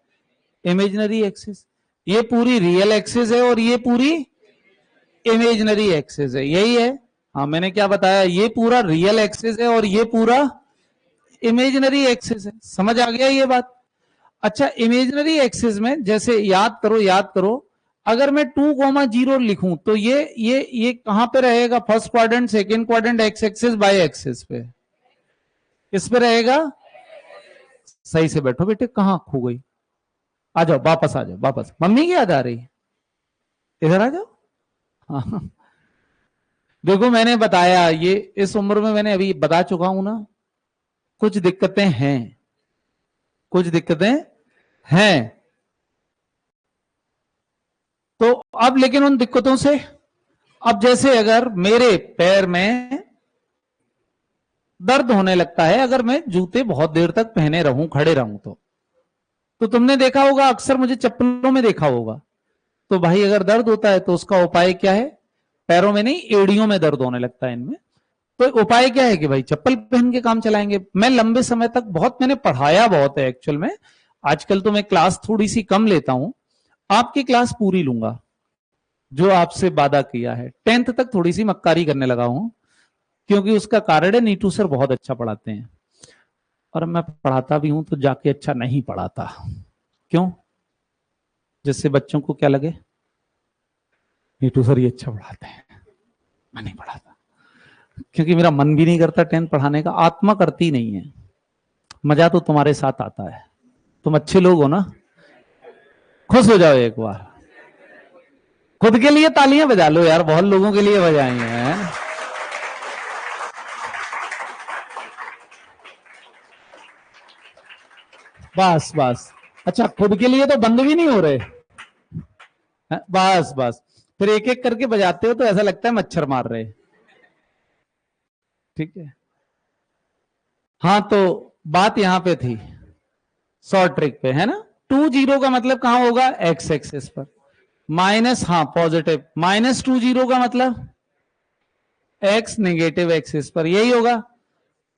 A: इमेजिनरी एक्सिस। ये पूरी रियल एक्सिस है और ये पूरी इमेजिनरी एक्सिस है, यही है। हाँ मैंने क्या बताया, ये पूरा रियल एक्सिस है और ये पूरा इमेजिनरी एक्सिस है। समझ आ गया ये बात? अच्छा, इमेजिनरी एक्सिस में जैसे याद करो, अगर मैं 2,0 लिखूं तो ये कहां पे रहेगा, first quadrant, second quadrant, X axis by axis पे, इस पे रहेगा। सही से बैठो बेटे, कहां खो गई, आ जाओ वापस, आ जाओ वापस, मम्मी की याद आ रही, इधर आ जाओ। हाँ देखो मैंने बताया, ये इस उम्र में मैंने अभी बता चुका हूं ना, कुछ दिक्कतें हैं, कुछ दिक्कतें हैं। तो अब लेकिन उन दिक्कतों से, अब जैसे अगर मेरे पैर में दर्द होने लगता है, अगर मैं जूते बहुत देर तक पहने रहूं, खड़े रहूं, तो तुमने देखा होगा, अक्सर मुझे चप्पलों में देखा होगा। तो भाई अगर दर्द होता है तो उसका उपाय क्या है, पैरों में नहीं, एड़ियों में दर्द होने लगता है इनमें, तो उपाय क्या है कि भाई चप्पल पहन के काम चलाएंगे। मैं लंबे समय तक मैंने पढ़ाया बहुत है एक्चुअल में, आजकल तो मैं क्लास थोड़ी सी कम लेता हूं, आपकी क्लास पूरी लूंगा जो आपसे वादा किया है। 10th तक थोड़ी सी मक्कारी करने लगा हूं, क्योंकि उसका कारण है नीटू सर बहुत अच्छा पढ़ाते हैं, और मैं पढ़ाता भी हूं तो जाके अच्छा नहीं पढ़ाता। क्यों, जिससे बच्चों को क्या लगे, नीटू सर ये अच्छा पढ़ाते हैं, मैं नहीं पढ़ाता, क्योंकि मेरा मन भी नहीं करता 10th पढ़ाने का, आत्मा करती नहीं है। मजा तो तुम्हारे साथ आता है, तुम अच्छे लोग हो ना, खुश हो जाओ एक बार, खुद के लिए तालियां बजा लो यार, बहुत लोगों के लिए बजाई हैं। बस बस, अच्छा खुद के लिए तो बंद भी नहीं हो रहे, बस बस, फिर एक एक करके बजाते हो तो ऐसा लगता है मच्छर मार रहे। ठीक है, हाँ तो बात यहां पे थी, शॉर्ट ट्रिक पे है ना। 2,0 का मतलब कहां होगा, एक्स एक्सिस पर, माइनस, हाँ पॉजिटिव, -20 का मतलब एक्स नेगेटिव एक्सिस पर, यही होगा।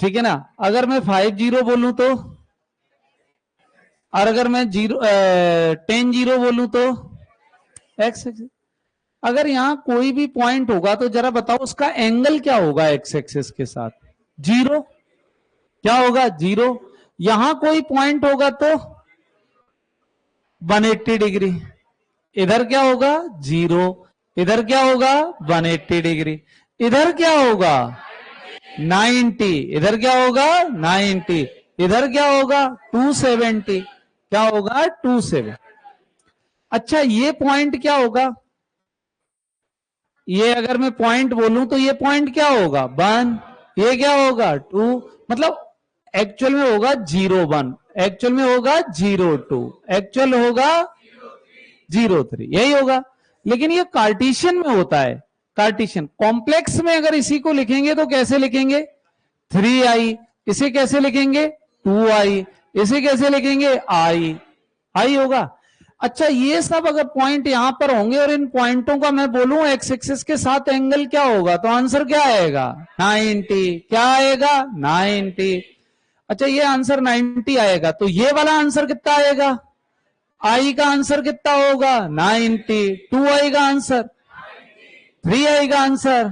A: ठीक है ना। अगर मैं 50 बोलूं तो, और अगर मैं 10 बोलूं तो एक्स एक्सिस। अगर यहां कोई भी पॉइंट होगा तो जरा बताओ उसका एंगल क्या होगा एक्स एक्सिस के साथ, 0, क्या होगा 0। यहां कोई पॉइंट होगा तो 180 डिग्री, इधर क्या होगा 0, इधर क्या होगा 180 डिग्री, इधर क्या होगा 90, इधर क्या होगा 90, इधर क्या होगा 270, क्या होगा 270। अच्छा ये पॉइंट क्या होगा, ये अगर मैं पॉइंट बोलूं तो ये पॉइंट क्या होगा 1, ये क्या होगा 2, मतलब एक्चुअल में होगा 0,1, एक्चुअल में होगा 0,2, एक्चुअल होगा 0,3, यही होगा। लेकिन ये कार्टेशियन में होता है, कार्टेशियन। कॉम्प्लेक्स में अगर इसी को लिखेंगे तो कैसे लिखेंगे, 3i, इसे कैसे लिखेंगे 2i, इसे कैसे लिखेंगे आई होगा। अच्छा ये सब अगर पॉइंट यहां पर होंगे और इन पॉइंटों का मैं बोलूं एक्स एक्सिस के साथ एंगल क्या होगा, तो आंसर क्या आएगा 90, क्या आएगा 90। अच्छा ये आंसर 90 आएगा, तो ये वाला आंसर कितना आएगा, आई का आंसर कितना होगा 90, 2i का आंसर, 3i का आंसर,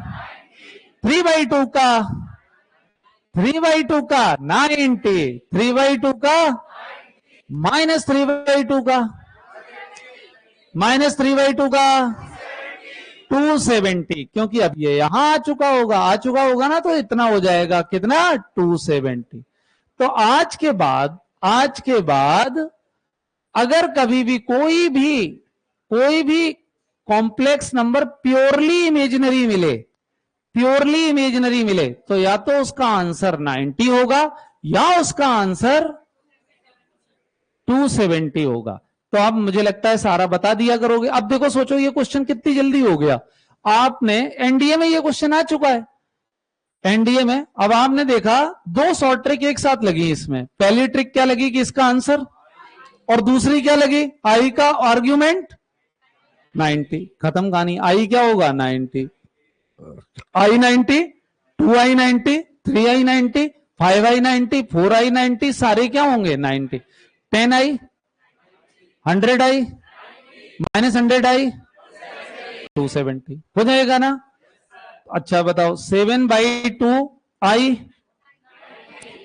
A: 3/2 का, 3/2 का 90, 3/2 का, -3/2 का, -3/2 का 270, क्योंकि अब ये यहां आ चुका होगा ना, तो इतना हो जाएगा कितना 270। तो आज के बाद अगर कभी भी कोई भी कॉम्प्लेक्स नंबर प्योरली इमेजिनरी मिले तो या तो उसका आंसर 90 होगा या उसका आंसर 270 होगा। तो अब मुझे लगता है सारा बता दिया करोगे। अब देखो, सोचो ये क्वेश्चन कितनी जल्दी हो गया। आपने एनडीए में ये क्वेश्चन आ चुका है, एनडीए में। अब आपने देखा दो शॉर्ट ट्रिक एक साथ लगी इसमें। पहली ट्रिक क्या लगी कि इसका आंसर, और दूसरी क्या लगी, आई का आर्ग्यूमेंट 90। खत्म कहानी। आई क्या होगा 90, आई 90, 2i 90, 3i 90, 5i 90, 4i 90, सारे क्या होंगे 90। 10i, 100i, -100i 270 हो जाएगा ना। अच्छा बताओ 7/2i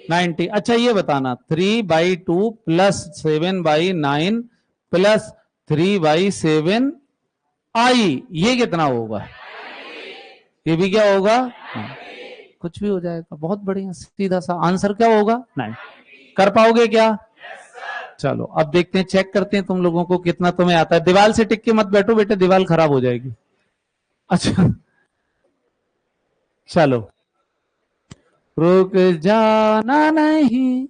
A: 90। अच्छा ये बताना 3/2 प्लस 7/9 प्लस 3/7 आई, ये कितना होगा, ये भी क्या होगा, कुछ भी हो जाएगा। बहुत बढ़िया, सीधा सा आंसर क्या होगा 9। कर पाओगे क्या? चलो अब देखते हैं, चेक करते हैं तुम लोगों को कितना तुम्हें आता है। दीवार से टिक के मत बैठो बेटे, दीवार खराब हो जाएगी। अच्छा चलो, रुक जाना नहीं।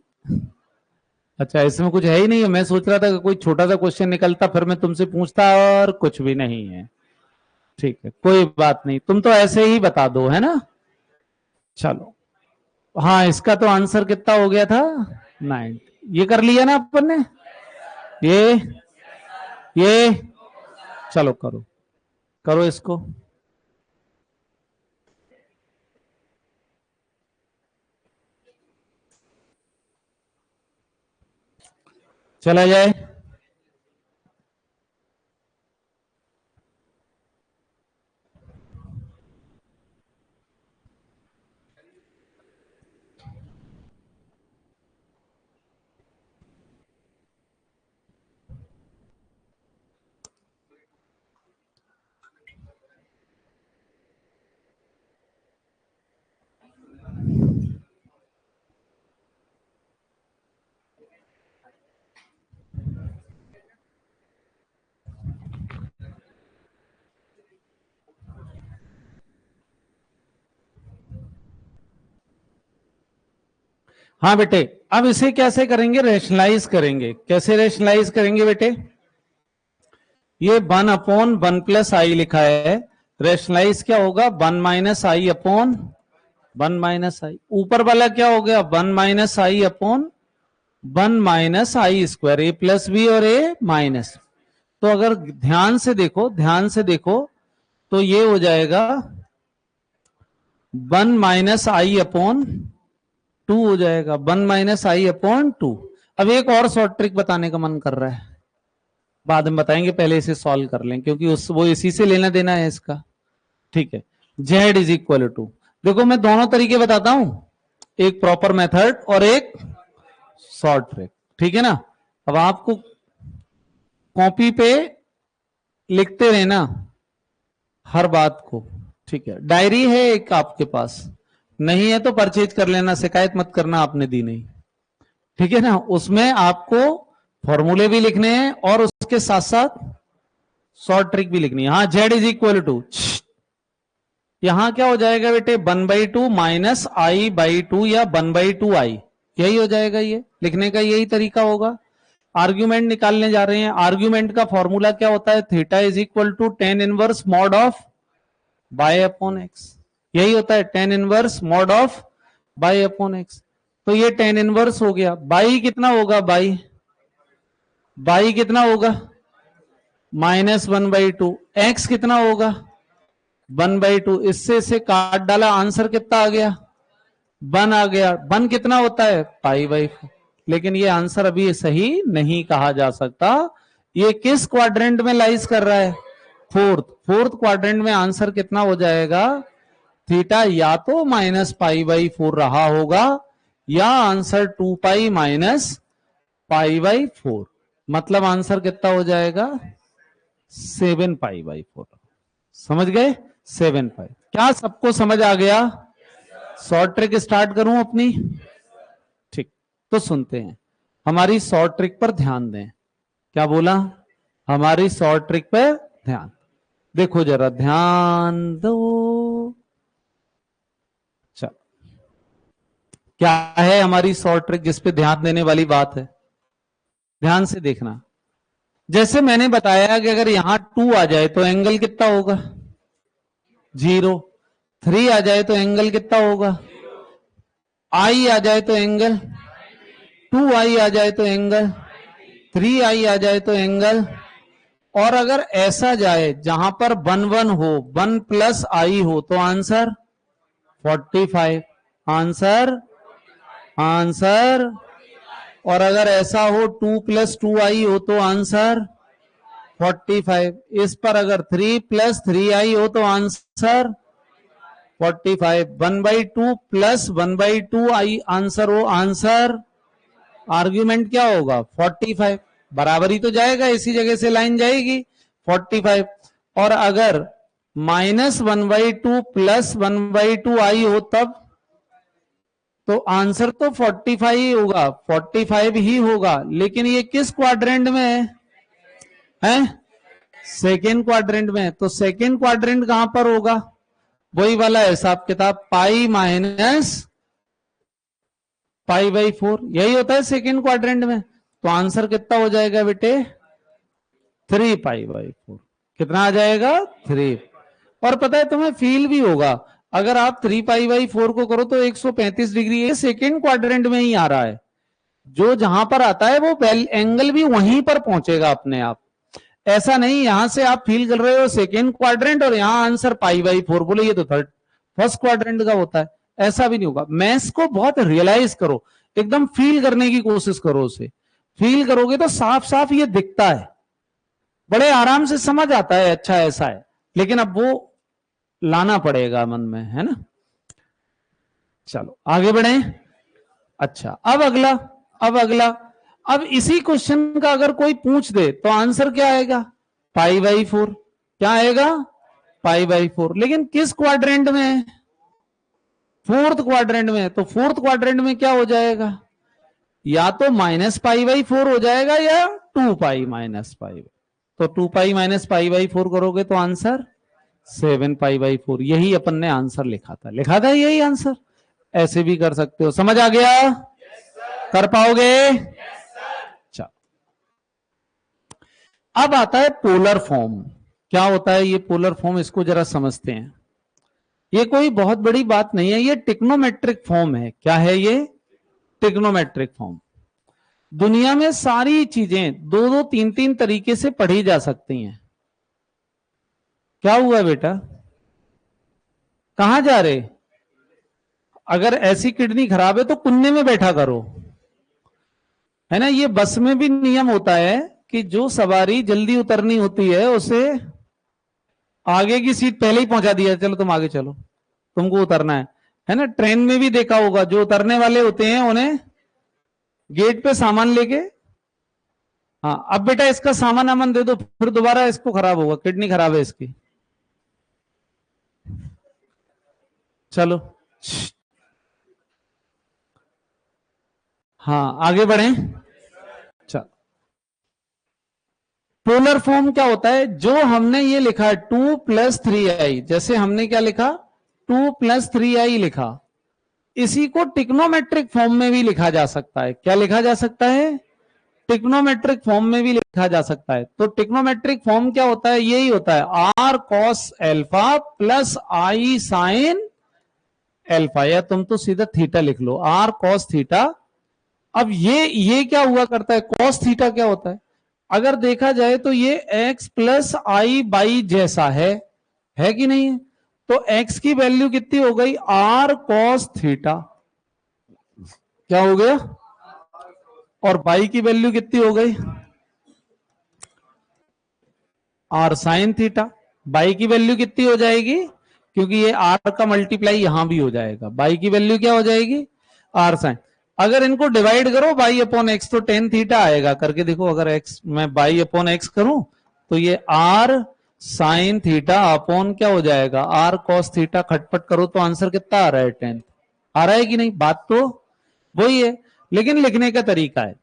A: अच्छा इसमें कुछ है ही नहीं है। मैं सोच रहा था कि कोई छोटा सा क्वेश्चन निकलता फिर मैं तुमसे पूछता, और कुछ भी नहीं है। ठीक है कोई बात नहीं, तुम तो ऐसे ही बता दो, है ना। चलो हाँ, इसका तो आंसर कितना हो गया था 9। ये कर लिया ना अपन ने, ये चलो करो, करो इसको। चला जाए। हाँ बेटे, अब इसे कैसे करेंगे, रेशनलाइज करेंगे। कैसे रेशनलाइज करेंगे बेटे, ये 1/1 + i लिखा है, रेशनलाइज क्या होगा 1 - i/1 ऊपर वाला क्या हो गया 1 - i/1 - i², a+b और a माइनस। तो अगर ध्यान से देखो तो ये हो जाएगा 1 - i/2 हो जाएगा, 1 - i/2। अब एक और शॉर्ट ट्रिक बताने का मन कर रहा है, बाद में बताएंगे, पहले इसे सॉल्व कर लें क्योंकि वो इसी से लेना देना है इसका। ठीक है, z = देखो मैं दोनों तरीके बताता हूं, एक प्रॉपर मेथड और एक शॉर्ट ट्रिक। ठीक है ना। अब आपको कॉपी पे लिखते रहना हर बात को। ठीक है, डायरी है एक आपके पास, नहीं है तो परचेज कर लेना, शिकायत मत करना आपने दी नहीं। ठीक है ना, उसमें आपको फॉर्मूले भी लिखने हैं और उसके साथ साथ शॉर्ट ट्रिक भी लिखनी है। हाँ, z = यहां क्या हो जाएगा बेटे 1/2 - i/2 या 1/2i, यही हो जाएगा। ये लिखने का यही तरीका होगा। आर्ग्यूमेंट निकालने जा रहे हैं। आर्ग्यूमेंट का फॉर्मूला क्या होता है, theta = tan inverse mod of y/x, यही होता है tan inverse mod of y/x। तो ये tan इनवर्स हो गया। बाई कितना होगा, बाई कितना होगा -1/2, x कितना होगा 1/2, इससे इसे काट डाला, आंसर कितना आ गया 1 आ गया। 1 कितना होता है π/4। लेकिन ये आंसर अभी सही नहीं कहा जा सकता। ये किस क्वाड्रेंट में लाइज कर रहा है, फोर्थ क्वाड्रेंट में। आंसर कितना हो जाएगा, थीटा या तो -π/4 रहा होगा या आंसर 2π - π/4। मतलब आंसर कितना हो जाएगा 7π/4। समझ गए, 7π। क्या सबको समझ आ गया? शॉर्ट ट्रिक स्टार्ट करूं अपनी? ठीक, तो सुनते हैं, हमारी शॉर्ट ट्रिक पर ध्यान दें। क्या बोला? हमारी शॉर्ट ट्रिक पे ध्यान। देखो जरा ध्यान दो। चल, क्या है हमारी शॉर्ट ट्रिक जिसपे ध्यान देने वाली बात है? ध्यान से देखना। जैसे मैंने बताया कि अगर यहां 2 आ जाए तो एंगल कितना होगा? 0। 3 आ जाए तो एंगल कितना होगा? आई आ जाए तो एंगल 2i आ जाए तो एंगल 3i आ जाए तो एंगल। और अगर ऐसा जाए जहां पर 1 हो, 1 प्लस आई हो, तो आंसर 45। Answer answer. और अगर ऐसा हो 2 प्लस 2i हो तो आंसर 45। इस पर अगर 3 प्लस 3i हो तो आंसर 45। 1/2 प्लस 1/2 आई आंसर हो, आंसर आर्ग्यूमेंट क्या होगा? 45। बराबर ही तो जाएगा, इसी जगह से लाइन जाएगी 45। और अगर -1/2 प्लस 1/2 आई हो तब तो आंसर तो 45 ही होगा, 45 ही होगा। लेकिन ये किस क्वाड्रेंट में है? सेकेंड क्वाड्रेंट में। तो सेकेंड क्वाड्रेंट कहां पर होगा? वही वाला हिसाब किताब, पाई माइनस π/4 यही होता है सेकेंड क्वाड्रेंट में। तो आंसर कितना हो जाएगा बेटे? 3π/4। कितना आ जाएगा? 3। और पता है तुम्हें फील भी होगा, अगर आप 3π/4 को करो तो 135 डिग्री ये सेकेंड क्वाड्रेंट में ही आ रहा है। जो जहां पर आता है वो एंगल भी वहीं पर पहुंचेगा अपने आप। ऐसा नहीं यहां से आप फील कर रहे हो सेकेंड क्वाड्रेंट और यहां आंसर π/4 बोले ये तो थर्ड फर्स्ट क्वाड्रेंट का होता है। ऐसा भी नहीं होगा। मैथ्स को बहुत रियलाइज करो, एकदम फील करने की कोशिश करो। उसे फील करोगे तो साफ साफ ये दिखता है, बड़े आराम से समझ आता है। अच्छा ऐसा है, लेकिन अब वो लाना पड़ेगा मन में, है ना। चलो आगे बढ़े। अच्छा अब इसी क्वेश्चन का अगर कोई पूछ दे तो आंसर क्या आएगा? π/4। क्या आएगा? π/4। लेकिन किस क्वाड्रेंट में? फोर्थ क्वाड्रेंट में। तो फोर्थ क्वाड्रेंट में क्या हो जाएगा? या तो -π/4 हो जाएगा या 2π-π। तो 2π-π/4 करोगे तो आंसर 7π/4। यही अपन ने आंसर लिखा था यही आंसर। ऐसे भी कर सकते हो। समझ आ गया? कर पाओगे? चलो अब आता है पोलर फॉर्म। क्या होता है ये पोलर फॉर्म? इसको जरा समझते हैं। ये कोई बहुत बड़ी बात नहीं है, ये टिग्नोमेट्रिक फॉर्म है। क्या है ये? Trigonometric form. दुनिया में सारी चीजें 2-2, 3-3 तरीके से पढ़ी जा सकती हैं। क्या हुआ बेटा? कहां जा रहे? अगर ऐसी किडनी खराब है तो कुन्ने में बैठा करो, है ना। ये बस में भी नियम होता है कि जो सवारी जल्दी उतरनी होती है उसे आगे की सीट पहले ही पहुंचा दिया, चलो तुम आगे चलो, तुमको उतरना है ना। ट्रेन में भी देखा होगा, जो उतरने वाले होते हैं उन्हें गेट पे सामान लेके, हाँ अब बेटा इसका सामान अमन दे दो, फिर दोबारा इसको खराब होगा, किडनी खराब है इसकी, चलो। हाँ आगे बढ़े। चल पोलर फॉर्म क्या होता है? जो हमने ये लिखा है 2 + 3i, जैसे हमने क्या लिखा? 2 + 3i लिखा। इसी को टिग्नोमेट्रिक फॉर्म में भी लिखा जा सकता है। क्या लिखा जा सकता है? टिग्नोमेट्रिक फॉर्म में भी लिखा जा सकता है। तो टिग्नोमेट्रिक फॉर्म क्या होता है? यही होता है r cos alpha plus i sin alpha, या तुम तो सीधा थीटा लिख लो, r cos थीटा। अब ये क्या हुआ करता है? cos थीटा क्या होता है? अगर देखा जाए तो ये x + i/, जैसा है कि नहीं है? तो x की वैल्यू कितनी हो गई? r cos theta. क्या हो गया? और y की वैल्यू कितनी हो गई? r sin theta. y की वैल्यू कितनी हो जाएगी? क्योंकि ये r का मल्टीप्लाई यहां भी हो जाएगा, y की वैल्यू क्या हो जाएगी? r sin। अगर इनको डिवाइड करो y/x तो tan थीटा आएगा। करके देखो, अगर x मैं y/x करूं तो ये r sin थीटा अपॉन क्या हो जाएगा? r cos theta. खटपट करो तो आंसर कितना आ रहा है? 10 आ रहा है कि नहीं? बात तो वही है, लेकिन लिखने का तरीका है।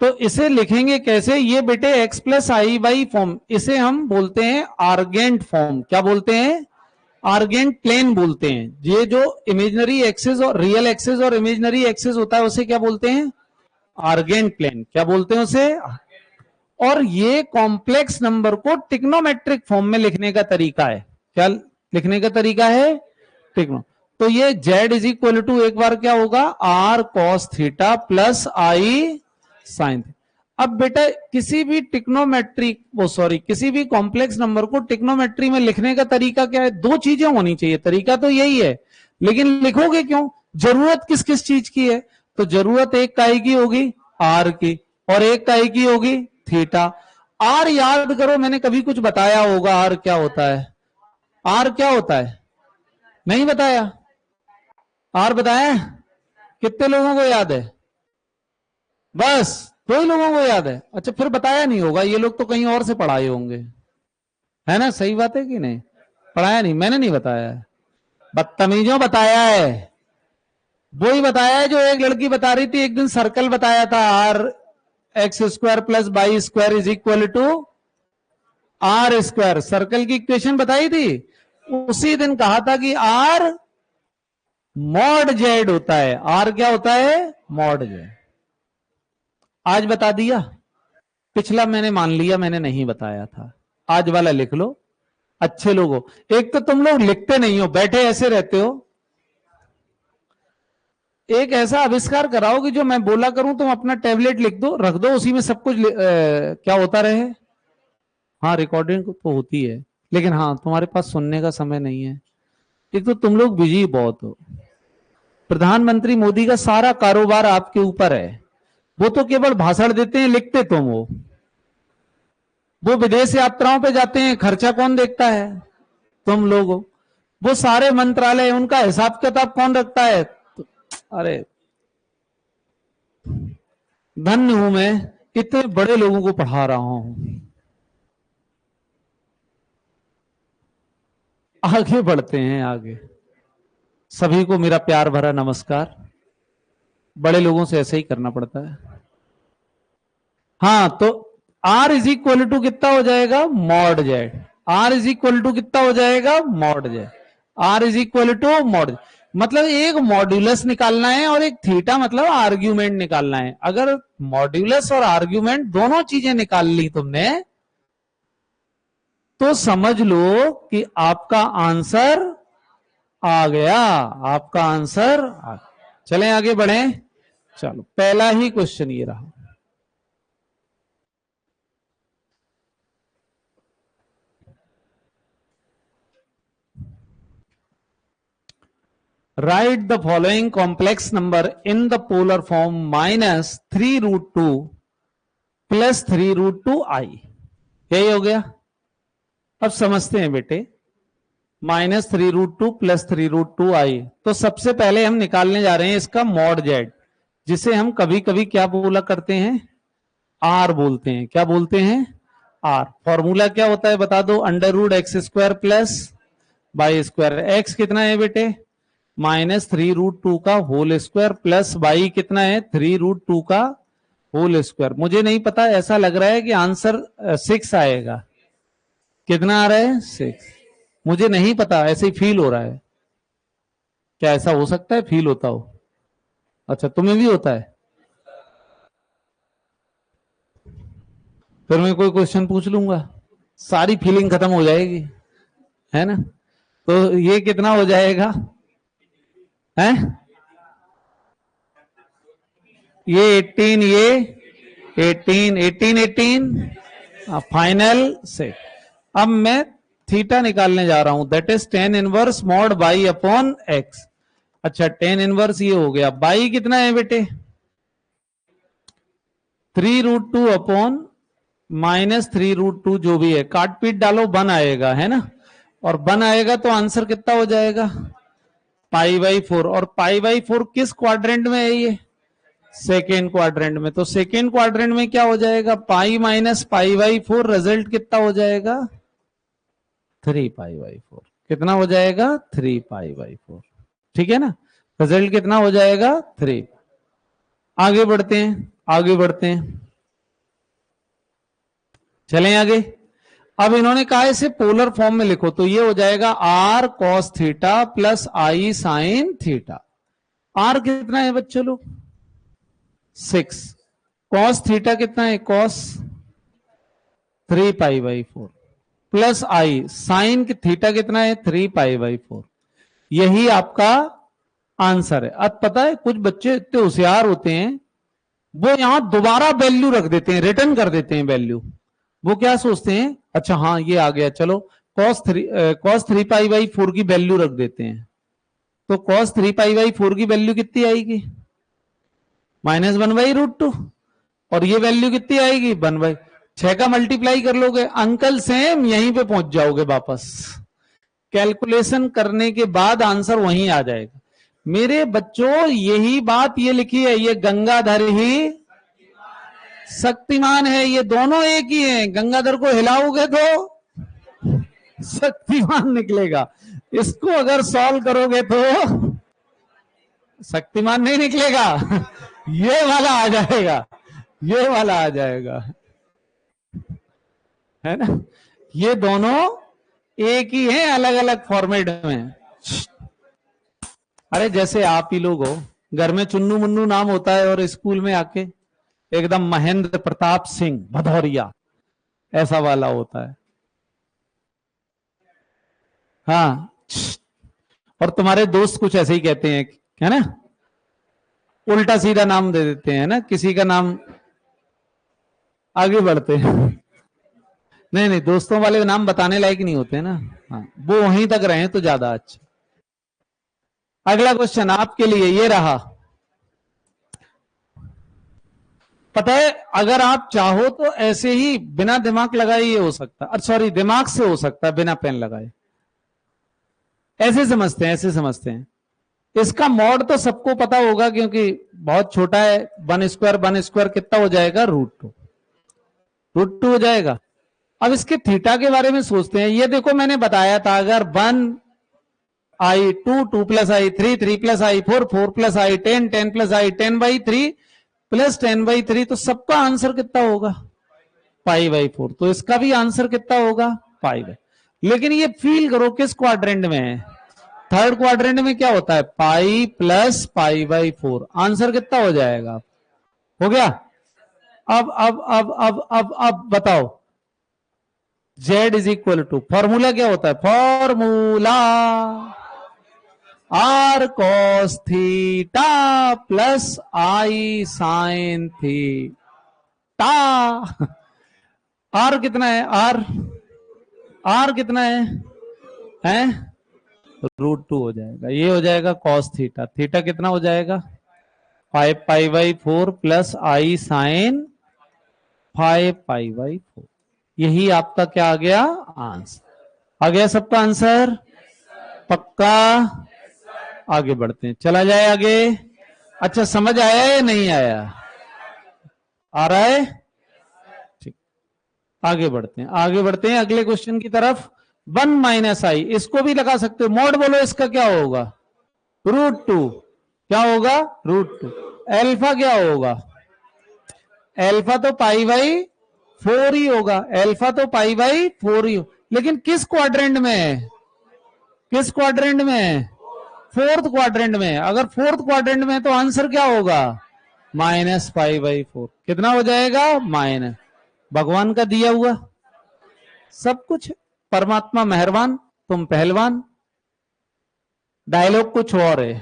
A: तो इसे लिखेंगे कैसे, ये बेटे x plus I by form, इसे हम बोलते हैं आर्गेंट फॉर्म। क्या बोलते हैं? आर्गेंट प्लेन बोलते हैं। ये जो इमेजिनरी एक्सिस और रियल एक्सिस और इमेजिनरी एक्सिस होता है उसे क्या बोलते हैं? Argand plane. क्या बोलते हैं उसे? और ये कॉम्प्लेक्स नंबर को ट्रिग्नोमेट्रिक फॉर्म में लिखने का तरीका है। क्या लिखने का तरीका है? ट्रिग्नो। तो ये z इज इक्वल टू, एक बार क्या होगा, r cos theta plus i sine. अब बेटा किसी भी ट्रिग्नोमेट्री, वो सॉरी, किसी भी कॉम्प्लेक्स नंबर को ट्रिग्नोमेट्री में लिखने का तरीका क्या है? दो चीजें होनी चाहिए, तरीका तो यही है, लेकिन लिखोगे क्यों? जरूरत किस किस चीज की है? तो जरूरत एक काई की होगी, r की, और एक काई की होगी, थीटा। r याद करो, मैंने कभी कुछ बताया होगा r क्या होता है? r क्या होता है? नहीं बताया? r बताया? कितने लोगों को याद है? बस दो ही लोगों को याद है। अच्छा, फिर बताया नहीं होगा, ये लोग तो कहीं और से पढ़ाए होंगे, है ना? सही बात है कि नहीं? पढ़ाया नहीं, मैंने नहीं बताया है, बदतमीजों बताया है। वो ही बताया है जो एक लड़की बता रही थी एक दिन, सर्कल बताया था, R X square plus by square is equal to R square, circle की इक्वेशन बताई थी। उसी दिन कहा था कि आर मॉड जेड होता है। आर क्या होता है? Mod Z. आज बता दिया। पिछला मैंने मान लिया मैंने नहीं बताया था, आज वाला लिख लो। अच्छे लोगों, एक तो तुम लोग लिखते नहीं हो, बैठे ऐसे रहते हो। एक ऐसा आविष्कार कराओ कि जो मैं बोला करूं तुम अपना टैबलेट लिख दो, रख दो, उसी में सब कुछ क्या होता रहे। हाँ, रिकॉर्डिंग तो होती है, लेकिन हाँ तुम्हारे पास सुनने का समय नहीं है। एक तो तुम लोग बिजी बहुत हो, प्रधानमंत्री मोदी का सारा कारोबार आपके ऊपर है। वो तो केवल भाषण देते हैं, लिखते तुम हो। वो विदेश यात्राओं पे जाते हैं, खर्चा कौन देखता है? तुम लोग हो। वो सारे मंत्रालय, उनका हिसाब किताब कौन रखता है? अरे धन्य हूं मैं, इतने बड़े लोगों को पढ़ा रहा हूं। आगे बढ़ते हैं आगे। सभी को मेरा प्यार भरा नमस्कार। बड़े लोगों से ऐसे ही करना पड़ता है। हाँ, तो R इज इक्वल टू कितना हो जाएगा? Mod z. R is equal to कितना हो जाएगा? Mod z. R is equal to mod, मतलब एक मॉड्यूलस निकालना है और एक थीटा मतलब आर्ग्यूमेंट निकालना है। अगर मॉड्यूलस और आर्ग्यूमेंट दोनों चीजें निकाल ली तुमने, तो समझ लो कि आपका आंसर आ गया। आपका आंसर आ गया। चलें आगे बढ़े। चलो, पहला ही क्वेश्चन ये रहा। Write the following complex number in the polar form -3√2 plus 3√2i। यही हो गया। अब समझते हैं बेटे, -3√2 प्लस 3√2i। तो सबसे पहले हम निकालने जा रहे हैं इसका मॉड जेड, जिसे हम कभी कभी क्या बोला करते हैं? आर बोलते हैं। क्या बोलते हैं? आर। फॉर्मूला क्या होता है बता दो? √x² plus by square. X कितना है बेटे? -3√2 का होल स्क्वायर प्लस बाई कितना है? 3√2 का होल स्क्वायर। मुझे नहीं पता, ऐसा लग रहा है कि आंसर 6 आएगा। कितना आ रहा है? 6। मुझे नहीं पता, ऐसे ही फील हो रहा है। क्या ऐसा हो सकता है फील होता हो? अच्छा, तुम्हें भी होता है? फिर मैं कोई क्वेश्चन पूछ लूंगा, सारी फीलिंग खत्म हो जाएगी, है ना? तो ये कितना हो जाएगा? है ये 18, ये 18, 18, 18 फाइनल से। अब मैं थीटा निकालने जा रहा हूं, that is tan inverse mod by upon x. अच्छा, tan इनवर्स ये हो गया। बाई कितना है बेटे? 3√2 अपॉन -3√2, जो भी है काट पीट डालो, 1 आएगा, है ना? और 1 आएगा तो आंसर कितना हो जाएगा? π/4। और π/4 किस क्वाड्रेंट में है? ये सेकेंड क्वाड्रेंट में। तो सेकेंड क्वाड्रेंट में क्या हो जाएगा? पाई माइनस π/4, रिजल्ट कितना हो जाएगा? 3π/4। कितना हो जाएगा? 3π/4। ठीक है ना? रिजल्ट कितना हो जाएगा? 3। आगे बढ़ते हैं, आगे बढ़ते हैं। चलें आगे। अब इन्होंने कहा इसे पोलर फॉर्म में लिखो, तो ये हो जाएगा आर कॉस थीटा प्लस आई साइन थीटा। आर कितना है बच्चों लोग? 6। कॉस थीटा कितना है? कॉस 3π/4 प्लस आई साइन थीटा कितना है? 3π/4। यही आपका आंसर है। अब पता है कुछ बच्चे इतने होशियार होते हैं, वो यहां दोबारा वैल्यू रख देते हैं, रिटर्न कर देते हैं वैल्यू। वो क्या सोचते हैं, अच्छा हाँ ये आ गया, चलो कॉस 3π/4 की वैल्यू रख देते हैं। तो कॉस 3π/4 की वैल्यू कितनी आएगी? -1/√2। और ये वैल्यू कितनी आएगी? 1/6 का मल्टीप्लाई कर लोगे, अंकल सेम यहीं पे पहुंच जाओगे वापस। कैलकुलेशन करने के बाद आंसर वहीं आ जाएगा। मेरे बच्चों यही बात ये लिखी है, ये गंगाधर ही शक्तिमान है, ये दोनों एक ही हैं। गंगाधर को हिलाओगे तो शक्तिमान निकलेगा, इसको अगर सॉल्व करोगे तो शक्तिमान नहीं निकलेगा। ये वाला आ जाएगा, ये वाला आ जाएगा, है ना। ये दोनों एक ही हैं, अलग अलग फॉर्मेट में। अरे जैसे आप ही लोग हो, घर में चुन्नू मुन्नू नाम होता है और स्कूल में आके एकदम महेंद्र प्रताप सिंह भदौरिया ऐसा वाला होता है। हाँ, और तुम्हारे दोस्त कुछ ऐसे ही कहते हैं, है ना, उल्टा सीधा नाम दे देते हैं ना, किसी का नाम आगे बढ़ते हैं। नहीं नहीं, दोस्तों वाले नाम बताने लायक नहीं होते ना। हाँ, वो वहीं तक रहे तो ज्यादा अच्छा। अगला क्वेश्चन आपके लिए ये रहा। पता है अगर आप चाहो तो ऐसे ही बिना दिमाग लगाए ये हो सकता है, सॉरी दिमाग से हो सकता है बिना पेन लगाए। ऐसे समझते हैं, ऐसे समझते हैं। इसका मॉड तो सबको पता होगा क्योंकि बहुत छोटा है। 1² कितना हो जाएगा? √2। √2 हो जाएगा। अब इसके थीटा के बारे में सोचते हैं। ये देखो मैंने बताया था, अगर 1i2 2 + i3 3 + i4 4 + i10 10 + i10/3 + 10/3, तो सबका आंसर कितना होगा? π/4। तो इसका भी आंसर कितना होगा? π/। लेकिन ये फील करो किस क्वाड्रेंट में है? थर्ड क्वाड्रेंट में क्या होता है? Pi plus π/4। आंसर कितना हो जाएगा? हो गया। अब बताओ, z = फॉर्मूला क्या होता है? Formula r cos theta plus i sin theta. r कितना है? r कितना है? √2 हो जाएगा। ये हो जाएगा cos थीटा। थीटा कितना हो जाएगा? 5π/4 प्लस i sin 5π/4। यही आपका क्या आ गया? आंसर आ गया। सबका आंसर पक्का? आगे बढ़ते हैं, चला जाए आगे। अच्छा समझ आया या नहीं आया? आ रहा है? ठीक, आगे बढ़ते हैं, आगे बढ़ते हैं अगले क्वेश्चन की तरफ। 1 - i, इसको भी लगा सकते हो। मॉड बोलो, इसका क्या होगा? √2। क्या होगा? √2। एल्फा क्या होगा? एल्फा तो π/4 ही होगा। एल्फा तो π/4 ही हो, लेकिन किस क्वाड्रेंट में है? किस क्वाड्रेंट में है? फोर्थ क्वाड्रेंट में। अगर फोर्थ क्वाड्रेंट में तो आंसर क्या होगा? -π/4। कितना हो जाएगा? माइनस। भगवान का दिया हुआ सब कुछ। परमात्मा मेहरबान, तुम पहलवान। डायलॉग कुछ और है।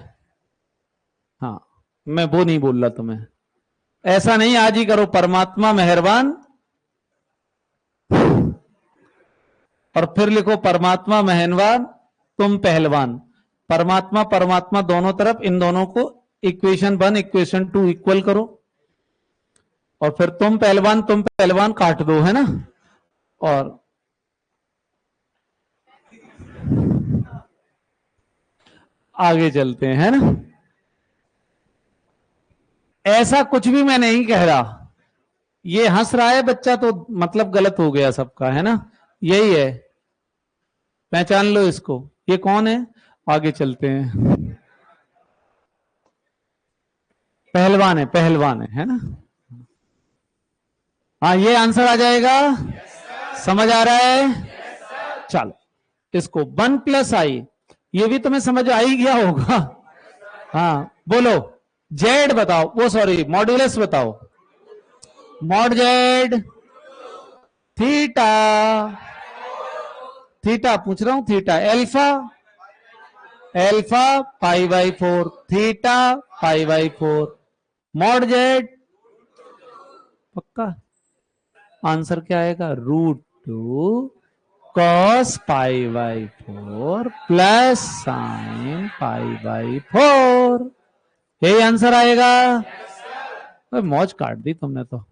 A: हाँ, मैं वो नहीं बोल रहा तुम्हें, ऐसा नहीं आज ही करो। परमात्मा मेहरबान और फिर लिखो परमात्मा मेहरबान तुम पहलवान। परमात्मा परमात्मा दोनों तरफ, इन दोनों को इक्वेशन 1 इक्वेशन 2 इक्वल करो और फिर तुम पहलवान काट दो, है ना। और आगे चलते हैं, है ना। ऐसा कुछ भी मैं नहीं कह रहा। ये हंस रहा है बच्चा तो मतलब गलत हो गया सबका, है ना। यही है, पहचान लो इसको। ये कौन है? आगे चलते हैं। पहलवान है, पहलवान है ना। हाँ, ये आंसर आ जाएगा। समझ आ रहा है? चलो इसको 1 प्लस आई, ये भी तुम्हें समझ आ ही गया होगा। हाँ बोलो, जेड बताओ, वो सॉरी मॉड्यूलस बताओ। मॉड जेड थीटा, थीटा पूछ रहा हूं, theta alpha, alpha pi by 4, theta pi by 4, mod Z, पक्का आंसर क्या आएगा? √2 cos pi by 4 plus sine pi by 4, यही आंसर आएगा। मौज काट दी तुमने तो।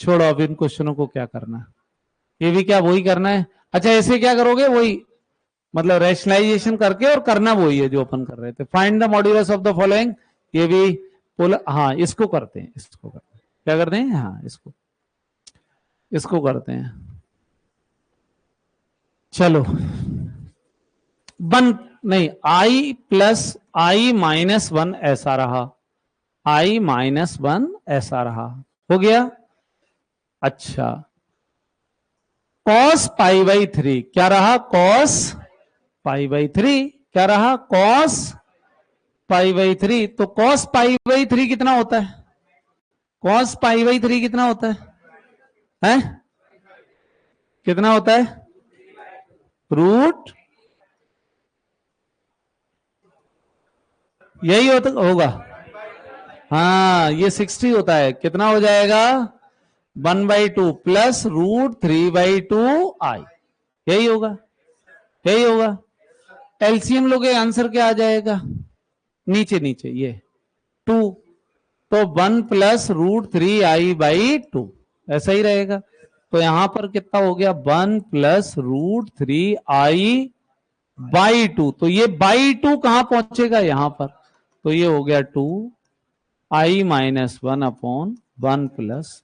A: छोड़ो अब इन क्वेश्चनों को क्या करना है, ये भी क्या वही करना है। अच्छा ऐसे क्या करोगे? वही मतलब रैशनलाइजेशन करके, और करना वही है जो अपन कर रहे थे। Find the modulus of the following, ये भी हाँ इसको करते हैं, इसको करते हैं, क्या करते हैं? हाँ इसको करते हैं। चलो 1 नहीं, i प्लस i माइनस 1 ऐसा रहा, i माइनस 1 ऐसा रहा, हो गया। अच्छा cos पाई बाई 3 क्या रहा? cos पाई बाई 3 क्या रहा? cos pi by 3। तो cos पाई बाई 3 कितना होता है? cos पाई बाई 3 कितना होता है? हैं? कितना होता है? रूट, यही होगा। हाँ ये 60 होता है, कितना हो जाएगा? 1/2 प्लस √3/2 आई, यही होगा, यही होगा। एलसीएम लोगे आंसर क्या आ जाएगा? नीचे नीचे ये 2, तो 1 प्लस √3i/2 ऐसा ही रहेगा। तो यहां पर कितना हो गया? 1 प्लस √3i/2, तो ये बाई 2 कहां पहुंचेगा? यहां पर, तो ये हो गया 2i-1/1 प्लस,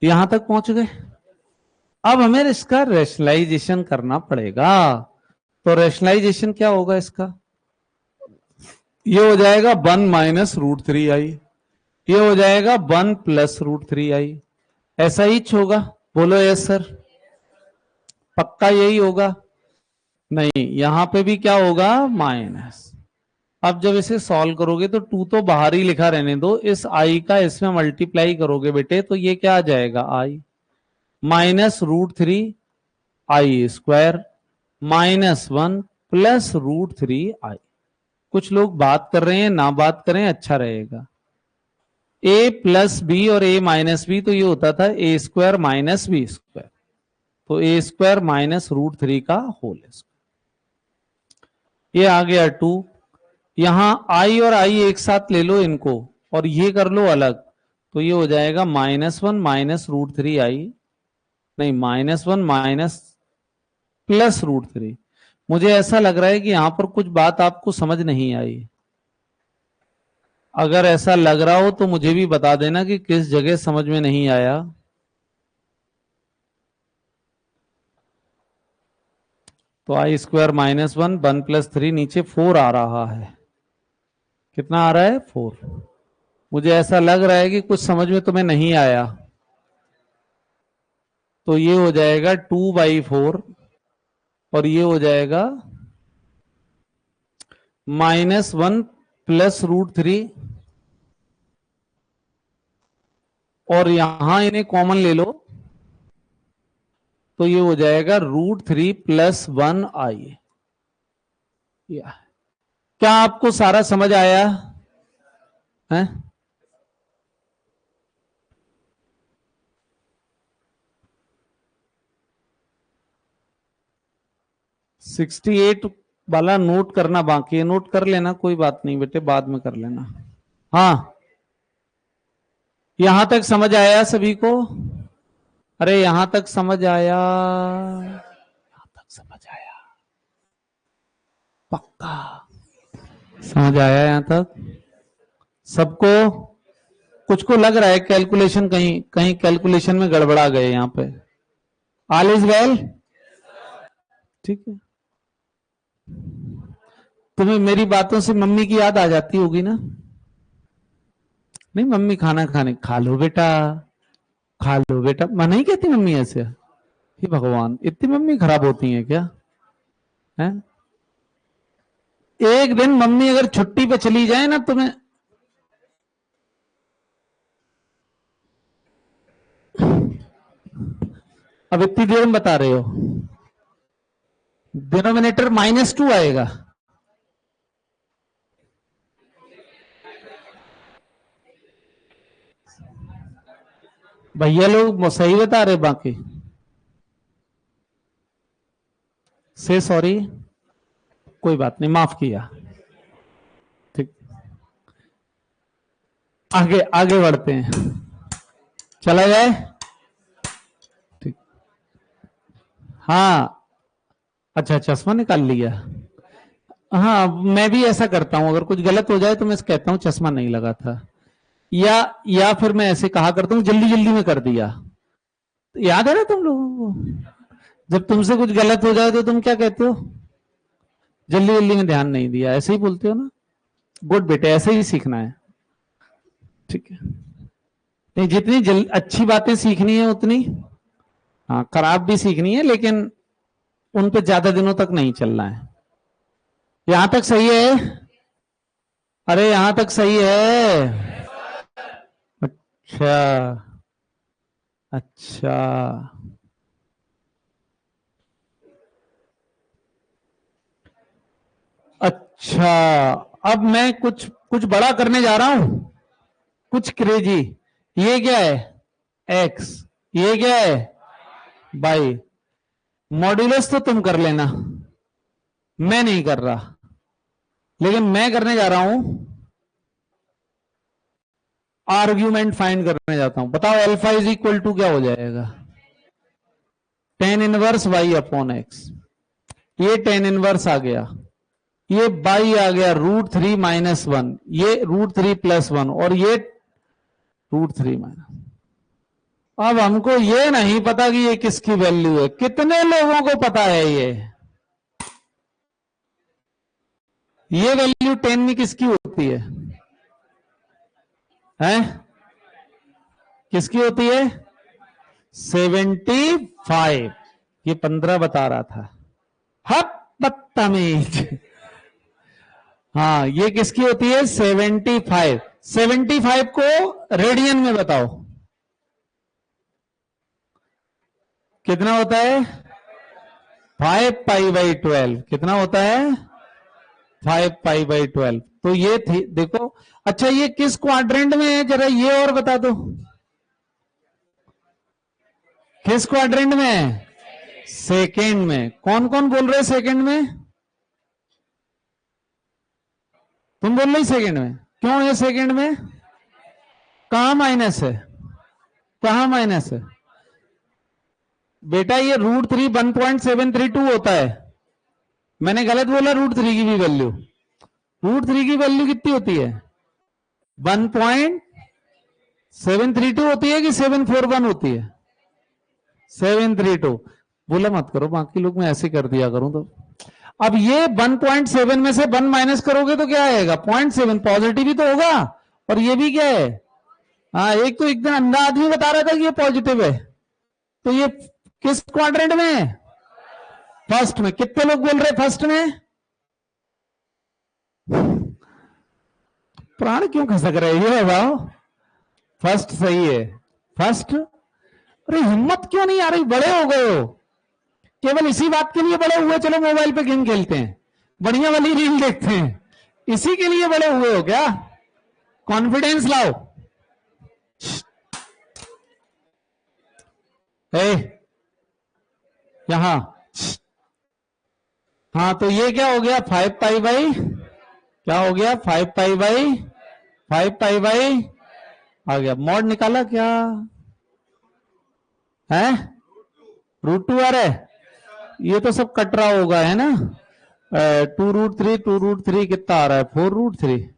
A: यहां तक पहुंच गए। अब हमें इसका रेशनलाइजेशन करना पड़ेगा। तो रेशनलाइजेशन क्या होगा इसका? ये हो जाएगा 1 माइनस √3i, ये हो जाएगा 1 प्लस √3i, ऐसा ही होगा। बोलो यस सर, पक्का यही होगा? नहीं, यहां पे भी क्या होगा? माइनस। अब जब इसे सॉल्व करोगे तो 2 तो बाहर ही लिखा रहने दो, इस i का इसमें मल्टीप्लाई करोगे बेटे, तो ये क्या आ जाएगा? i minus √3i² minus 1 plus √3i। कुछ लोग बात कर रहे हैं, ना बात करें अच्छा रहेगा। a प्लस बी और a माइनस बी, तो ये होता था a² माइनस b², तो a² माइनस √3 का होल स्क्वायर, ये आ गया 2। यहां i और i एक साथ ले लो इनको, और ये कर लो अलग, तो ये हो जाएगा -1 माइनस √3i, नहीं -1 माइनस प्लस √3। मुझे ऐसा लग रहा है कि यहां पर कुछ बात आपको समझ नहीं आई। अगर ऐसा लग रहा हो तो मुझे भी बता देना कि किस जगह समझ में नहीं आया। तो i² -1 1 प्लस 3, नीचे 4 आ रहा है, कितना आ रहा है? 4। मुझे ऐसा लग रहा है कि कुछ समझ में तुम्हें नहीं आया, तो ये हो जाएगा 2/4, और ये हो जाएगा -1 प्लस √3, और यहां इन्हें कॉमन ले लो, तो ये हो जाएगा √3 प्लस 1i। क्या आपको सारा समझ आया है? 68 वाला नोट करना बाकी है, नोट कर लेना, कोई बात नहीं बेटे, बाद में कर लेना। हाँ यहां तक समझ आया सभी को? अरे यहां तक समझ आया? यहां तक समझ आया? पक्का समझ आया यहां तक सबको? कुछ को लग रहा है कैलकुलेशन, कहीं कहीं कैलकुलेशन में गड़बड़ा गए यहां पे? All is well? ठीक है। तुम्हें मेरी बातों से मम्मी की याद आ जाती होगी ना? नहीं, मम्मी खाना खाने, खा लो बेटा, खा लो बेटा, मैं नहीं कहती मम्मी ऐसे। हे भगवान, इतनी मम्मी खराब होती हैं क्या? है? एक दिन मम्मी अगर छुट्टी पे चली जाए ना तुम्हें, अब इतनी देर में बता रहे हो, डिनोमिनेटर -2 आएगा। भैया लोग सही बता रहे, बाकी से सॉरी, कोई बात नहीं, माफ किया। ठीक, आगे आगे बढ़ते हैं, चला जाए। ठीक, हाँ, अच्छा चश्मा निकाल लिया। हाँ, मैं भी ऐसा करता हूं, अगर कुछ गलत हो जाए तो मैं कहता हूं चश्मा नहीं लगा था, या फिर मैं ऐसे कहा करता हूं जल्दी जल्दी में कर दिया। याद है ना तुम लोगों को, जब तुमसे कुछ गलत हो जाए तो तुम क्या कहते हो? जल्दी जल्दी में ध्यान नहीं दिया, ऐसे ही बोलते हो ना। गुड बेटे, ऐसे ही सीखना है। ठीक है, नहीं, जितनी अच्छी बातें सीखनी है उतनी, हाँ, खराब भी सीखनी है, लेकिन उन पे ज्यादा दिनों तक नहीं चलना है। यहां तक सही है? अरे यहां तक सही है? अच्छा, अच्छा, अच्छा। अब मैं कुछ कुछ बड़ा करने जा रहा हूं, कुछ क्रेजी। ये क्या है? एक्स। ये क्या है? बाई। मॉड्यूलस तो तुम कर लेना, मैं नहीं कर रहा, लेकिन मैं करने जा रहा हूं, आर्ग्यूमेंट फाइंड करने जाता हूं। बताओ अल्फा इज इक्वल टू क्या हो जाएगा? Tan inverse y upon x. ये टेन इनवर्स आ गया, ये बाई आ गया √3 - 1, ये √3 + 1, और ये √3 - अब हमको ये नहीं पता कि ये किसकी वैल्यू है। कितने लोगों को पता है ये वैल्यू 10 में किसकी होती है? हैं? किसकी होती है? 75। ये 15 बता रहा था। हप, बदतमीज। हाँ, ये किसकी होती है? 75। 75 को रेडियन में बताओ कितना होता है? 5π/12। कितना होता है? 5π/12। तो ये थी, देखो। अच्छा, ये किस क्वाड्रेंट में है, जरा ये और बता दो, किस क्वाड्रेंट में है? सेकेंड में। कौन कौन बोल रहे सेकेंड में? तुम बोल रही सेकेंड में, क्यों ये सेकेंड में? कहां माइनस है? कहां माइनस है? बेटा, ये √3 1.732 होता है। मैंने गलत बोला? √3 की भी वैल्यू, √3 की वैल्यू कितनी होती है? 1.732 होती है कि 741 होती है? 732। बोला मत करो, बाकी लोग मैं ऐसे कर दिया करूं तो। अब ये 1.7 में से 1 माइनस करोगे तो क्या आएगा? 0.7। पॉजिटिव ही तो होगा, और ये भी क्या है? हाँ, एक तो एकदम अंधा आदमी बता रहा था कि ये पॉजिटिव है। तो ये किस क्वाड्रेंट में है? फर्स्ट में। कितने लोग बोल रहे फर्स्ट में? प्राण क्यों खसक रहे हैं, ये बताओ। फर्स्ट सही है, फर्स्ट। अरे हिम्मत क्यों नहीं आ रही? बड़े हो गए हो, केवल इसी बात के लिए बड़े हुए, चलो मोबाइल पे गेम खेलते हैं, बढ़िया वाली रील देखते हैं, इसी के लिए बड़े हुए हो क्या? कॉन्फिडेंस लाओ। ए, यहां। हाँ, तो ये क्या हो गया? 5π/, क्या हो गया? 5π/5π/ आ गया। मॉड निकाला क्या है? √2 आ रहा है। ये तो सब कट रहा होगा, है ना? 2√3 कितना आ रहा है? 4√3।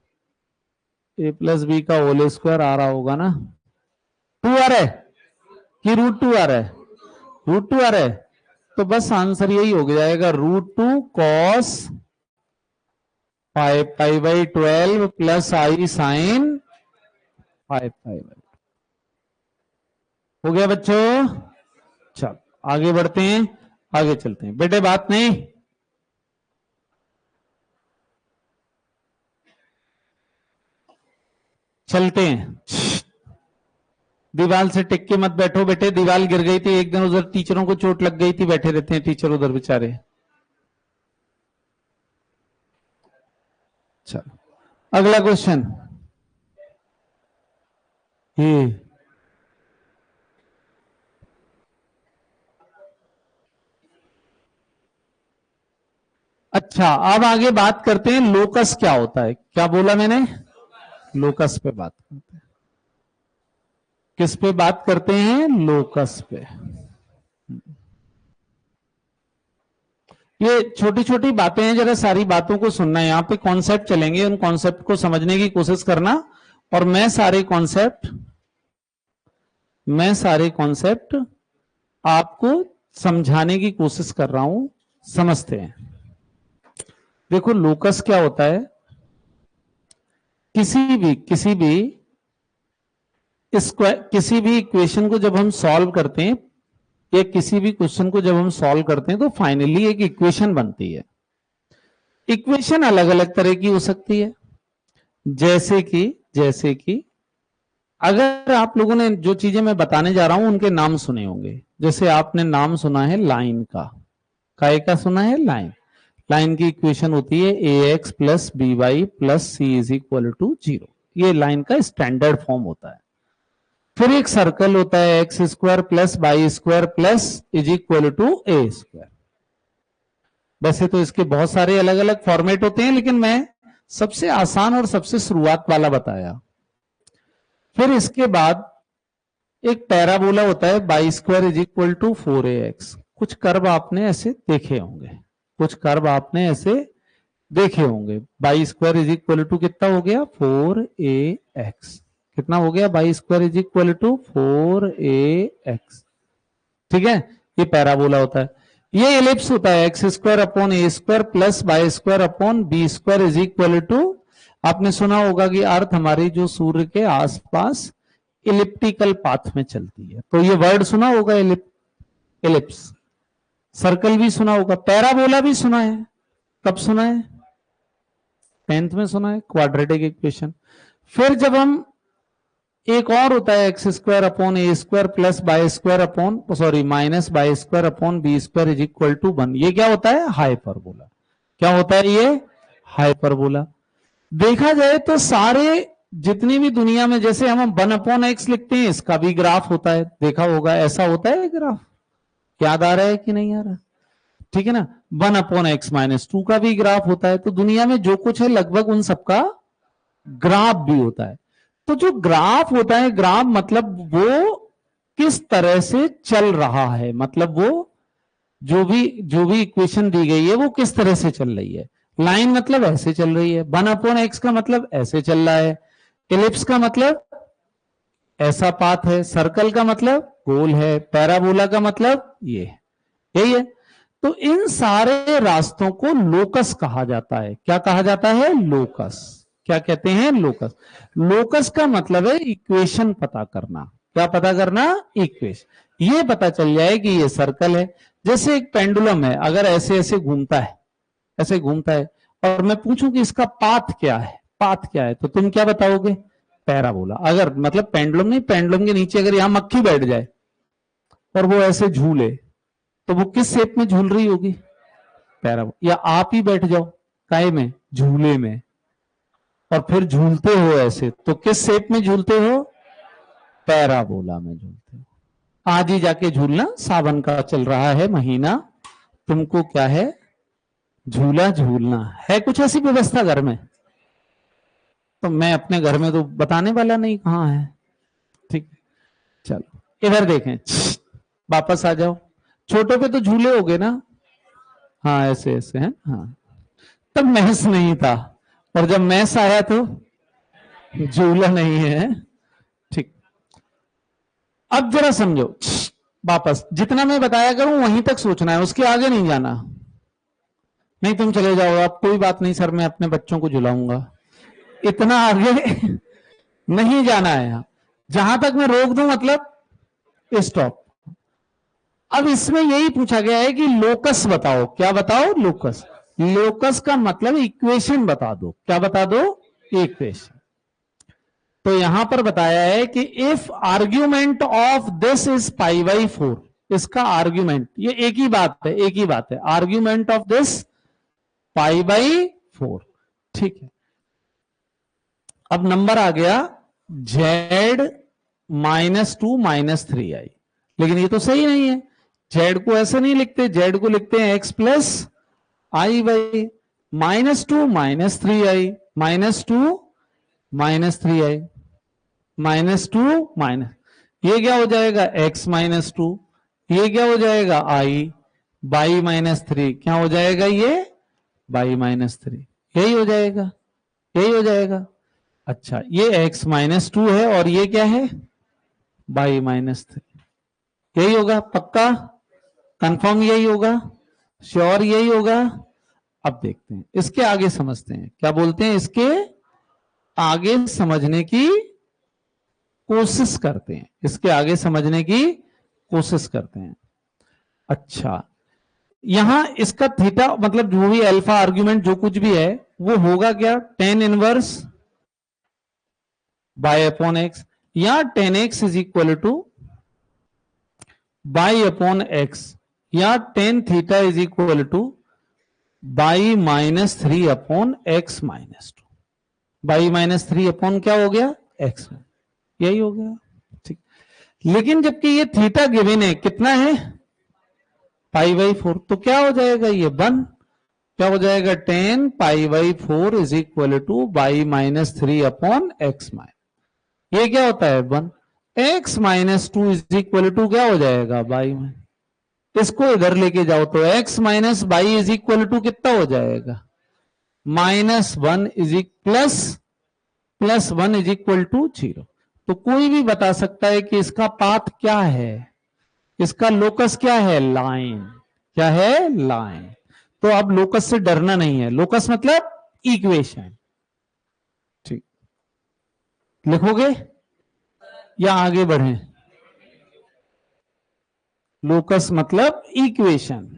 A: a+b का होल स्क्वायर आ रहा होगा ना? 2 आ रहा है कि √2 आ रहा है? √2 आ रहा है। तो बस आंसर यही हो जाएगा, √2 cos 5π/12 + i sin 5π/, हो गया बच्चों? चल आगे बढ़ते हैं, आगे चलते हैं बेटे, बात नहीं। चलते हैं। दीवार से टिक के मत बैठो बेटे, दीवार गिर गई थी एक दिन, उधर टीचरों को चोट लग गई थी, बैठे रहते हैं टीचर उधर बेचारे। चलो अगला क्वेश्चन, ये अच्छा, अब आगे बात करते हैं लोकस क्या होता है। क्या बोला मैंने? लोकस पे बात करते हैं। किस पे बात करते हैं? लोकस पे। ये छोटी छोटी बातें हैं, जरा सारी बातों को सुनना है। यहां पे कॉन्सेप्ट चलेंगे, उन कॉन्सेप्ट को समझने की कोशिश करना, और मैं सारे कॉन्सेप्ट आपको समझाने की कोशिश कर रहा हूं। समझते हैं। देखो लोकस क्या होता है, किसी भी इक्वेशन को जब हम सॉल्व करते हैं, या किसी भी क्वेश्चन को जब हम सॉल्व करते हैं, तो फाइनली एक इक्वेशन बनती है। इक्वेशन अलग अलग तरह की हो सकती है, जैसे कि अगर आप लोगों ने जो चीजें मैं बताने जा रहा हूं उनके नाम सुने होंगे। जैसे आपने नाम सुना है लाइन का, काय का सुना है? लाइन। लाइन की इक्वेशन होती है A X plus B Y plus C is equal to 0। ये लाइन का स्टैंडर्ड फॉर्म होता है। फिर एक सर्कल होता है x square plus y square plus is equal to a square. वैसे तो इसके बहुत सारे अलग अलग फॉर्मेट होते हैं, लेकिन मैं सबसे आसान और सबसे शुरुआत वाला बताया। फिर इसके बाद एक पैराबोला होता है y square is equal to 4ax। कुछ कर्व आपने ऐसे देखे होंगे, y square is equal to कितना हो गया? 4ax। कितना हो गया? Y square is equal to 4ax। ठीक है, ये पैराबोला होता है। ये एलिप्स होता है x square upon a square plus y square upon b square is equal to, आपने सुना होगा कि अर्थ हमारी जो सूर्य के आसपास इलिप्टिकल पाथ में चलती है, तो ये वर्ड सुना होगा एलिप्स। सर्कल भी सुना होगा, पैराबोला भी सुना है। कब सुना है? 10th में सुना है, क्वाड्रेटिक इक्वेशन। फिर जब हम, एक और होता है x square upon a square plus by square upon minus y square upon b square is equal to 1। ये क्या होता है? हाइपरबोला। क्या होता है ये? हाइपरबोला। देखा जाए तो सारे जितनी भी दुनिया में, जैसे हम 1/x लिखते हैं, इसका भी ग्राफ होता है, देखा होगा ऐसा होता है ग्राफ। याद आ रहा है कि नहीं आ रहा? ठीक है ना। 1/x-2 का भी ग्राफ होता है। तो दुनिया में जो कुछ है लगभग उन सबका ग्राफ भी होता है। तो जो ग्राफ होता है, ग्राफ मतलब वो किस तरह से चल रहा है, मतलब वो जो भी इक्वेशन दी गई है वो किस तरह से चल रही है। लाइन मतलब ऐसे चल रही है, 1/x का मतलब ऐसे चल रहा है, एलिप्स का मतलब ऐसा पाथ है, सर्कल का मतलब गोल है, पैराबोला का मतलब ये, यही है। तो इन सारे रास्तों को लोकस कहा जाता है। क्या कहा जाता है? लोकस। क्या कहते हैं? लोकस। लोकस का मतलब है इक्वेशन पता करना। क्या पता करना? इक्वेशन। ये पता चल जाए कि ये सर्कल है। जैसे एक पेंडुलम है, अगर ऐसे ऐसे घूमता है, ऐसे घूमता है, और मैं पूछूं कि इसका पाथ क्या है, पाथ क्या है, तो तुम क्या बताओगे? पैराबोला। अगर मतलब पेंडुलम नहीं, पेंडुलम के नीचे अगर यहां मक्खी बैठ जाए और वो ऐसे झूले, तो वो किस शेप में झूल रही होगी? पैराबोला। या आप ही बैठ जाओ काय में? झूले में, और फिर झूलते हो ऐसे, तो किस शेप में झूलते हो? पैराबोला में झूलते हो। आज ही जाके झूलना, सावन का चल रहा है महीना, तुमको क्या है? झूला झूलना है। कुछ ऐसी व्यवस्था घर में? तो मैं अपने घर में तो बताने वाला नहीं कहां है। ठीक, चलो इधर देखें, वापस आ जाओ। छोटों पे तो झूले हो गए ना? हाँ ऐसे ऐसे हैं। हाँ, तब महस नहीं था, और जब महस आया तो झूला नहीं है। ठीक, अब जरा समझो, वापस जितना मैं बताया करूं वहीं तक सोचना है, उसके आगे नहीं जाना। नहीं तुम चले जाओ, अब कोई बात नहीं सर, मैं अपने बच्चों को झुलाऊंगा, इतना आगे नहीं जाना है। जहां तक मैं रोक दूं मतलब स्टॉप। अब इसमें यही पूछा गया है कि लोकस बताओ। क्या बताओ? लोकस। लोकस का मतलब इक्वेशन बता दो। क्या बता दो? इक्वेशन। तो यहां पर बताया है कि if argument of this is pi by 4, इसका आर्ग्यूमेंट, ये एक ही बात है, एक ही बात है, argument of this pi by 4। ठीक है। अब नंबर आ गया z -2 -3i, लेकिन ये तो सही नहीं है। z को ऐसे नहीं लिखते, z को लिखते हैं x plus I by -2 -3i, -2 -3i, -2 minus, ये क्या हो जाएगा? x -2, ये क्या हो जाएगा? i बाई -3, क्या हो जाएगा? ये बाई -3, यही हो जाएगा, यही हो जाएगा। अच्छा, ये x -2 है और ये क्या है? बाई -3, यही होगा पक्का? कंफर्म यही होगा? श्योर यही होगा? अब देखते हैं, इसके आगे समझते हैं। क्या बोलते हैं? इसके आगे समझने की कोशिश करते हैं, इसके आगे समझने की कोशिश करते हैं। अच्छा, यहां इसका थीटा मतलब जो भी अल्फा आर्ग्यूमेंट जो कुछ भी है वो होगा क्या? tan inverse by upon X, या tan x is equal two by upon X, या tan theta is equal two by -3 upon x -2, by -3 upon क्या हो गया? x, यही हो गया। ठीक। लेकिन जबकि ये थीटा गिवन है, कितना है? पाई बाई 4, तो क्या हो जाएगा? ये 1। क्या हो जाएगा? tan pi by 4 is equal two by -3 upon x minus, ये क्या होता है? 1। x -2 इज इक्वल टू क्या हो जाएगा? बाई माइनस, इसको इधर लेके जाओ तो x minus y is equal to कितना हो जाएगा? -1 इज +1 इज इक्वल टू 0। तो कोई भी बता सकता है कि इसका पाथ क्या है, इसका लोकस क्या है? लाइन। क्या है? लाइन। तो अब लोकस से डरना नहीं है, लोकस मतलब इक्वेशन। ठीक, लिखोगे या आगे बढ़े? लोकस मतलब इक्वेशन।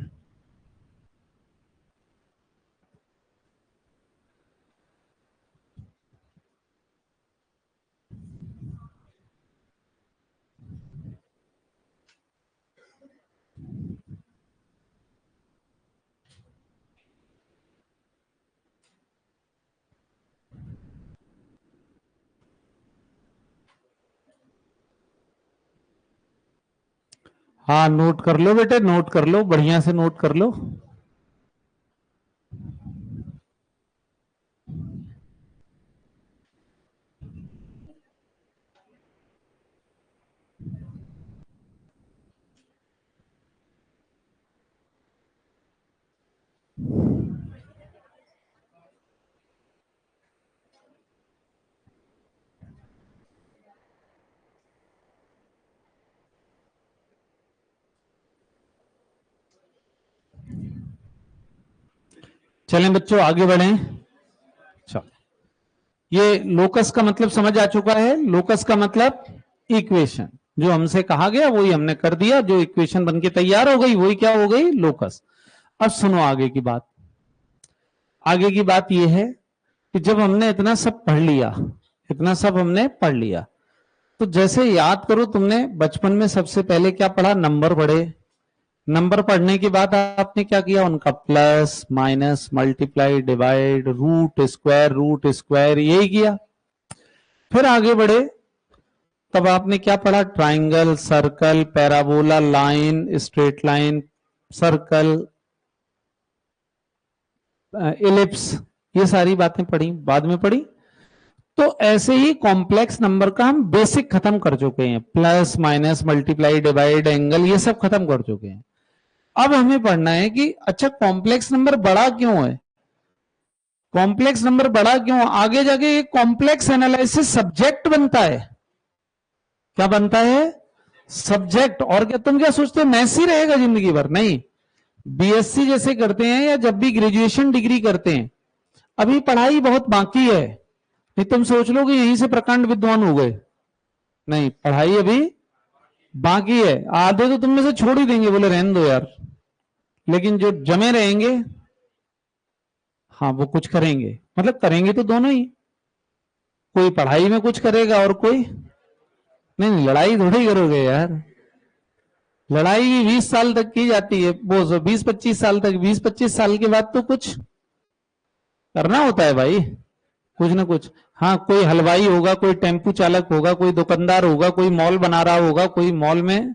A: हाँ, नोट कर लो बेटे, नोट कर लो, बढ़िया से नोट कर लो। चलें बच्चों, आगे बढ़ें। चलो, ये लोकस का मतलब समझ आ चुका है। लोकस का मतलब इक्वेशन, जो हमसे कहा गया वही हमने कर दिया, जो इक्वेशन बनके तैयार हो गई वही क्या हो गई? लोकस। अब सुनो आगे की बात। आगे की बात यह है कि जब हमने इतना सब पढ़ लिया, इतना सब हमने पढ़ लिया, तो जैसे याद करो, तुमने बचपन में सबसे पहले क्या पढ़ा? नंबर पढ़े। नंबर पढ़ने के बाद आपने क्या किया? उनका plus minus multiply divide root square यही किया। फिर आगे बढ़े, तब आपने क्या पढ़ा? Triangle, circle, parabola, line, straight line, circle, ellipse, ये सारी बातें पढ़ी, बाद में पढ़ी। तो ऐसे ही कॉम्प्लेक्स नंबर का हम बेसिक खत्म कर चुके हैं, plus minus multiply divide angle ये सब खत्म कर चुके हैं। अब हमें पढ़ना है कि अच्छा कॉम्प्लेक्स नंबर बड़ा क्यों है, कॉम्प्लेक्स नंबर बड़ा क्यों? आगे जाके ये कॉम्प्लेक्स एनालिसिस सब्जेक्ट बनता है। क्या बनता है? सब्जेक्ट। और क्या तुम क्या सोचते हो मैथ्स ही रहेगा जिंदगी भर? नहीं, बीएससी जैसे करते हैं या जब भी ग्रेजुएशन डिग्री करते हैं, अभी पढ़ाई बहुत बाकी है। नहीं तुम सोच लो कि यहीं से प्रकांड विद्वान हो गए, नहीं, पढ़ाई अभी बाकी है, आधे तो तुम में से छोड़ ही देंगे, बोले रहने दो यार, लेकिन जो जमे रहेंगे हाँ वो कुछ करेंगे, मतलब करेंगे तो दोनों ही, कोई पढ़ाई में कुछ करेगा और कोई नहीं, लड़ाई थोड़ी करोगे यार, लड़ाई भी 20 साल तक की जाती है, वो 20-25 साल तक, 20-25 साल के बाद तो कुछ करना होता है भाई, कुछ ना कुछ। हाँ कोई हलवाई होगा, कोई टेम्पू चालक होगा, कोई दुकानदार होगा, कोई मॉल बना रहा होगा, कोई मॉल में,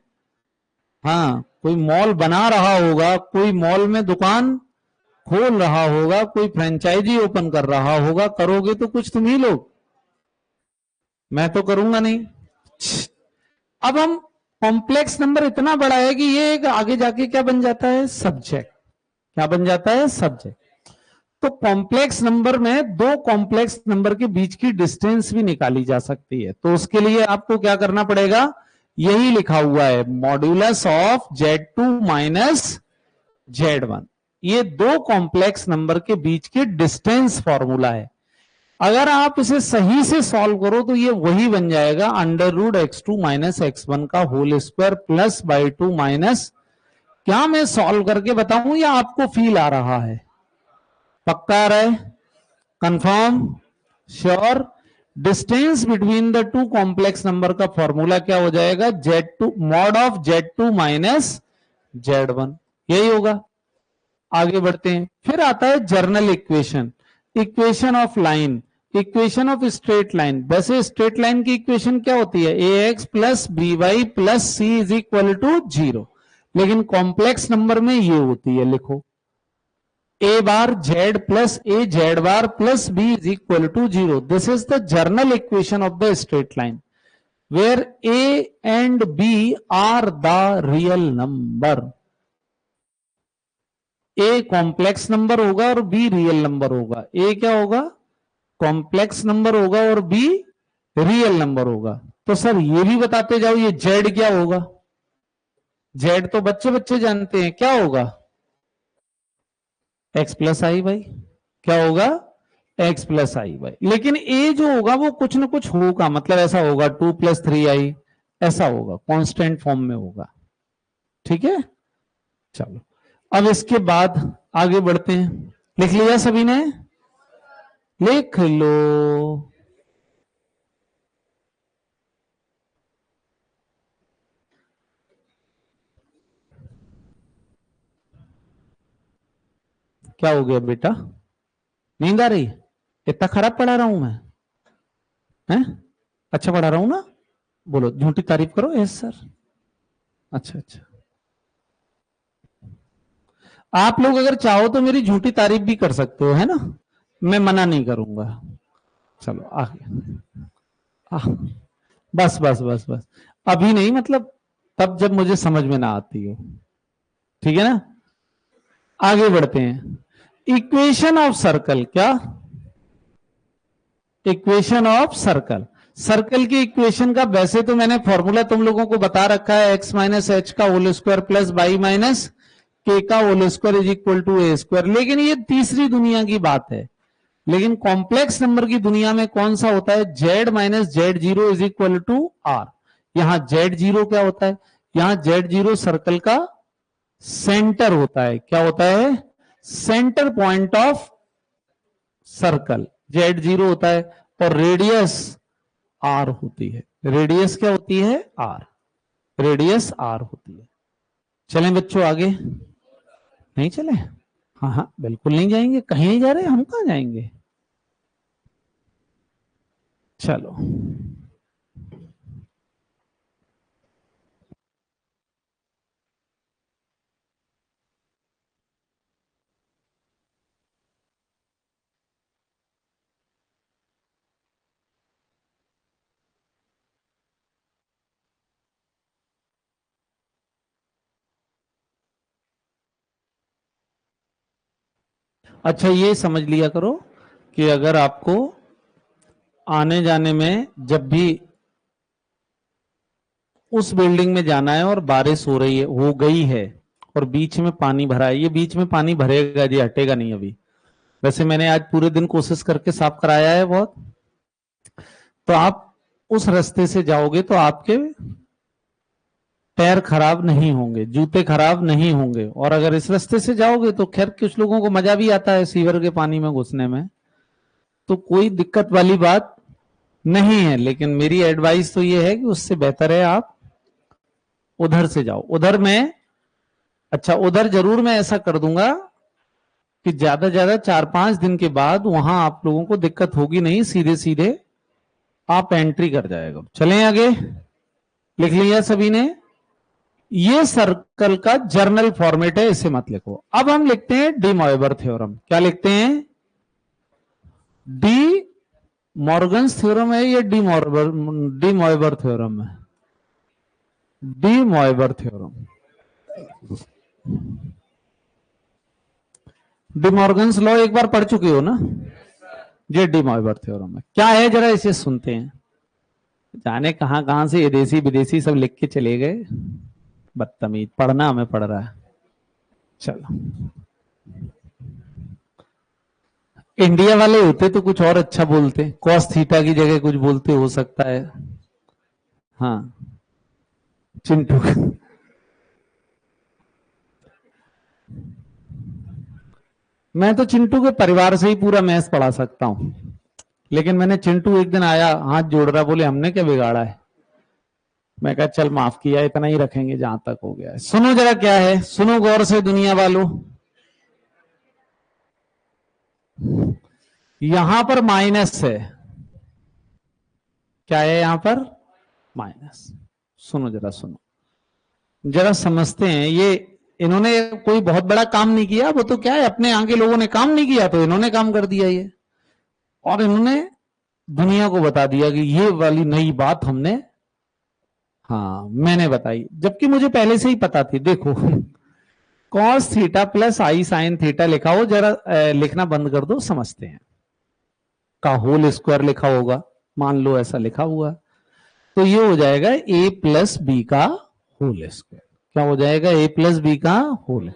A: हाँ कोई मॉल बना रहा होगा, कोई मॉल में दुकान खोल रहा होगा, कोई फ्रेंचाइजी ओपन कर रहा होगा, करोगे तो कुछ तुम ही लोग, मैं तो करूंगा नहीं। अब हम कॉम्प्लेक्स नंबर इतना बड़ा है कि ये एक आगे जाके क्या बन जाता है, सब्जेक्ट, क्या बन जाता है, सब्जेक्ट। तो कॉम्प्लेक्स नंबर में दो कॉम्प्लेक्स नंबर के बीच की डिस्टेंस भी निकाली जा सकती है, तो उसके लिए आपको क्या करना पड़ेगा, यही लिखा हुआ है, modulus of Z2 minus Z1, ये दो कॉम्प्लेक्स नंबर के बीच के डिस्टेंस फॉर्मूला है। अगर आप इसे सही से सॉल्व करो तो ये वही बन जाएगा, √x2 माइनस x1 का whole square plus y 2 minus, क्या मैं सॉल्व करके बताऊं या आपको फील आ रहा है, पक्का आ रहा है, confirm, sure. Distance between the two complex number का फॉर्मूला क्या हो जाएगा, Z2 mod of Z2 minus Z1, यही होगा। आगे बढ़ते हैं, फिर आता है general equation, equation of line, equation of straight line. वैसे स्ट्रेट लाइन की इक्वेशन क्या होती है, ax plus by plus C is equal to 0, लेकिन कॉम्प्लेक्स नंबर में ये होती है, लिखो a bar z plus a z bar plus b is equal to 0, this is the general equation of the straight line where a and b are the real number. A complex number होगा और be real number होगा, ए क्या होगा, complex number होगा और be real number होगा। तो sir ये भी बताते जाओ, ये जेड क्या होगा, जेड तो बच्चे बच्चे जानते हैं, क्या होगा, एक्स प्लस आई बाई, क्या होगा, एक्स प्लस आई बाई, लेकिन ए जो होगा वो कुछ ना कुछ होगा, मतलब ऐसा होगा 2 + 3i, ऐसा होगा, कांस्टेंट फॉर्म में होगा, ठीक है। चलो अब इसके बाद आगे बढ़ते हैं, लिख लिया सभी ने, लिख लो। क्या हो गया बेटा, नींद आ रही, इतना खराब पढ़ा रहा हूं मैं, हैं, अच्छा पढ़ा रहा हूं ना, बोलो झूठी तारीफ करो, यस सर, अच्छा अच्छा, आप लोग अगर चाहो तो मेरी झूठी तारीफ भी कर सकते हो, है ना, मैं मना नहीं करूंगा। चलो आगे, बस बस बस बस, अभी नहीं, मतलब तब जब मुझे समझ में ना आती हो, ठीक है ना। आगे बढ़ते हैं, इक्वेशन ऑफ सर्कल, क्या, इक्वेशन ऑफ सर्कल, सर्कल की इक्वेशन का वैसे तो मैंने फॉर्मूला तुम लोगों को बता रखा है, x माइनस एच का whole square plus y minus k का whole square is equal to a square, लेकिन ये तीसरी दुनिया की बात है, लेकिन कॉम्प्लेक्स नंबर की दुनिया में कौन सा होता है, z minus Z0 is equal to R. यहां Z0 क्या होता है, यहां Z0 सर्कल का सेंटर होता है, क्या होता है, centre point of circle Z0 होता है, और रेडियस आर होती है, रेडियस क्या होती है, आर, रेडियस आर होती है। चलें बच्चों आगे, नहीं चले, हाँ हाँ बिल्कुल नहीं जाएंगे, कहीं नहीं जा रहे, हम कहां जाएंगे, चलो अच्छा ये समझ लिया करो कि अगर आपको आने जाने में जब भी उस बिल्डिंग में जाना है और बारिश हो रही है, हो गई है, और बीच में पानी भरा है, ये बीच में पानी भरेगा जी, हटेगा नहीं अभी, वैसे मैंने आज पूरे दिन कोशिश करके साफ कराया है बहुत, तो आप उस रास्ते से जाओगे तो आपके पैर खराब नहीं होंगे, जूते खराब नहीं होंगे। और अगर इस रास्ते से जाओगे तो खैर कुछ लोगों को मजा भी आता है सीवर के पानी में घुसने में, तो कोई दिक्कत वाली बात नहीं है। लेकिन मेरी एडवाइस तो ये है कि उससे बेहतर है आप उधर से जाओ। उधर में अच्छा, उधर जरूर मैं ऐसा कर दूंगा कि ज्यादा ज्यादा 4-5 दिन के बाद वहां आप लोगों को दिक्कत होगी नहीं, सीधे सीधे आप एंट्री कर जाएगा। चलें आगे, लिख लिया सभी ने? ये सर्कल का जर्नल फॉर्मेट है, इसे मत लिखो। अब हम लिखते हैं डी मॉयबर थ्योरम। क्या लिखते हैं? डी मॉर्गन्स थ्योरम है या डी मॉयबर थ्योरम है? De Moivre theorem. De Morgan's law एक बार पढ़ चुके हो ना? ये डी मॉयबर थ्योरम है। क्या है जरा इसे सुनते हैं। जाने कहां कहां से ये देसी विदेशी सब लिख के चले गए, बदतमीज। पढ़ना हमें पड़ रहा है। चलो, इंडिया वाले होते तो कुछ और अच्छा बोलते, कॉस थीटा की जगह कुछ बोलते, हो सकता है। हाँ, चिंटू। मैं तो चिंटू के परिवार से ही पूरा मैथ्स पढ़ा सकता हूं, लेकिन मैंने चिंटू एक दिन आया हाथ जोड़ रहा, बोले हमने क्या बिगाड़ा है। मैं कहा चल माफ किया, इतना ही रखेंगे जहां तक हो गया है। सुनो जरा क्या है, सुनो गौर से दुनिया वालों। यहां पर माइनस है। क्या है यहां पर? माइनस। सुनो जरा, सुनो जरा, समझते हैं। ये इन्होंने कोई बहुत बड़ा काम नहीं किया, वो तो क्या है, अपने यहाँ के लोगों ने काम नहीं किया तो इन्होंने काम कर दिया ये, और इन्होंने दुनिया को बता दिया कि ये वाली नई बात हमने, हाँ मैंने बताई, जबकि मुझे पहले से ही पता थी। देखो, कॉस थीटा प्लस आई साइन थीटा लिखा हो, जरा लिखना बंद कर दो, समझते हैं। का होल स्क्वायर लिखा होगा, मान लो ऐसा लिखा हुआ, तो ये हो जाएगा a प्लस बी का होल स्क्वायर। क्या हो जाएगा? a प्लस बी का होल।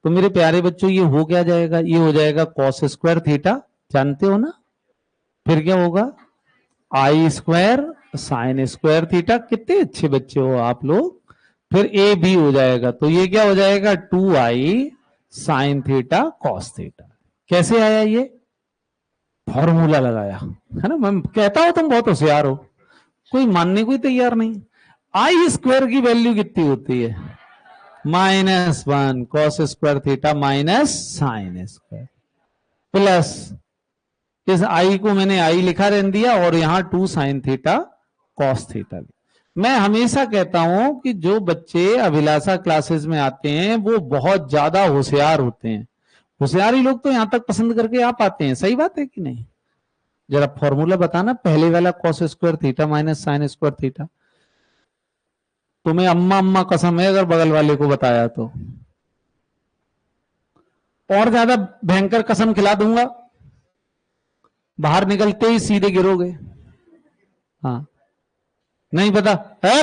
A: तो मेरे प्यारे बच्चों ये हो क्या जाएगा? ये हो जाएगा कॉस स्क्वायर थीटा, जानते हो ना? फिर क्या होगा? आई स्क्वायर साइन स्क्वायर थीटा। कितने अच्छे बच्चे हो आप लोग। फिर ए बी हो जाएगा, तो ये क्या हो जाएगा? 2i sine theta cos theta. कैसे आया ये? फॉर्मूला लगाया है ना। मैं कहता हूं तुम बहुत होशियार हो, कोई मानने को ही तैयार नहीं। आई स्क्वायर की वैल्यू कितनी होती है? -1 cos square theta minus sine square, plus इस आई को मैंने आई लिखा रहने दिया, और यहां 2 साइन थीटा कॉस थीटा। मैं हमेशा कहता हूं कि जो बच्चे अभिलाषा क्लासेस में आते हैं वो बहुत ज्यादा होशियार होते हैं। होशियारी लोग तो यहां तक पसंद करके आ पाते हैं, सही बात है कि नहीं? जरा फॉर्मूला बताना, पहले वाला cos square theta minus sine square theta. तुम्हें अम्मा अम्मा कसम है अगर बगल वाले को बताया तो, और ज्यादा भयंकर कसम खिला दूंगा, बाहर निकलते ही सीधे गिरोगे। हाँ, नहीं पता है?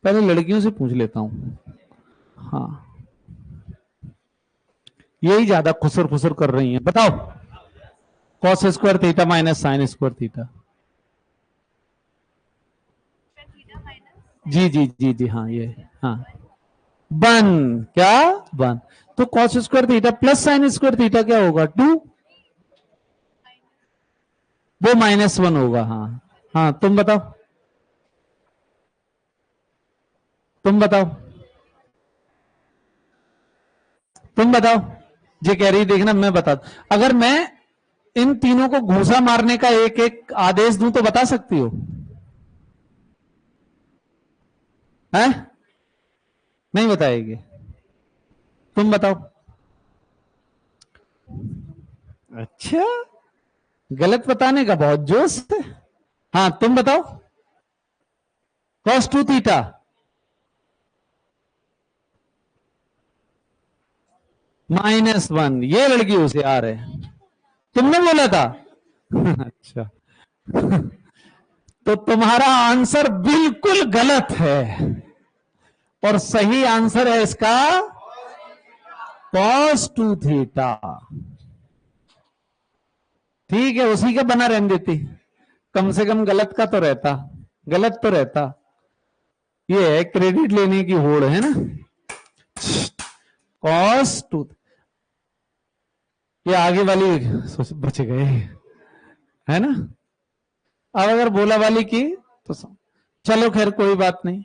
A: पहले लड़कियों से पूछ लेता हूं। हाँ, यही ज्यादा खुसर खुसर कर रही हैं, बताओ। Cos square theta minus sine square theta. जी जी जी जी, हाँ ये, हाँ 1, क्या 1? तो cos square theta plus sine square theta क्या होगा? 2, वो -1 होगा। हाँ हाँ, तुम बताओ, तुम बताओ, तुम बताओ। ये कह रही देखना, मैं बता, अगर मैं इन तीनों को घूसा मारने का एक एक आदेश दूं तो बता सकती हो? है? नहीं बताएगी? तुम बताओ। अच्छा, गलत बताने का बहुत जोश है। हाँ तुम बताओ। cos 2 theta, -1। ये लड़की होशियार है, तुमने बोला था। अच्छा, तो तुम्हारा आंसर बिल्कुल गलत है, और सही आंसर है इसका cos 2 थीटा। ठीक है, उसी का बना रहने देती, कम से कम गलत का तो रहता, गलत तो रहता। ये है क्रेडिट लेने की होड़, है ना। cos 2, ये आगे वाली बच गए, है ना। अब अगर बोला वाली की तो चलो खैर कोई बात नहीं।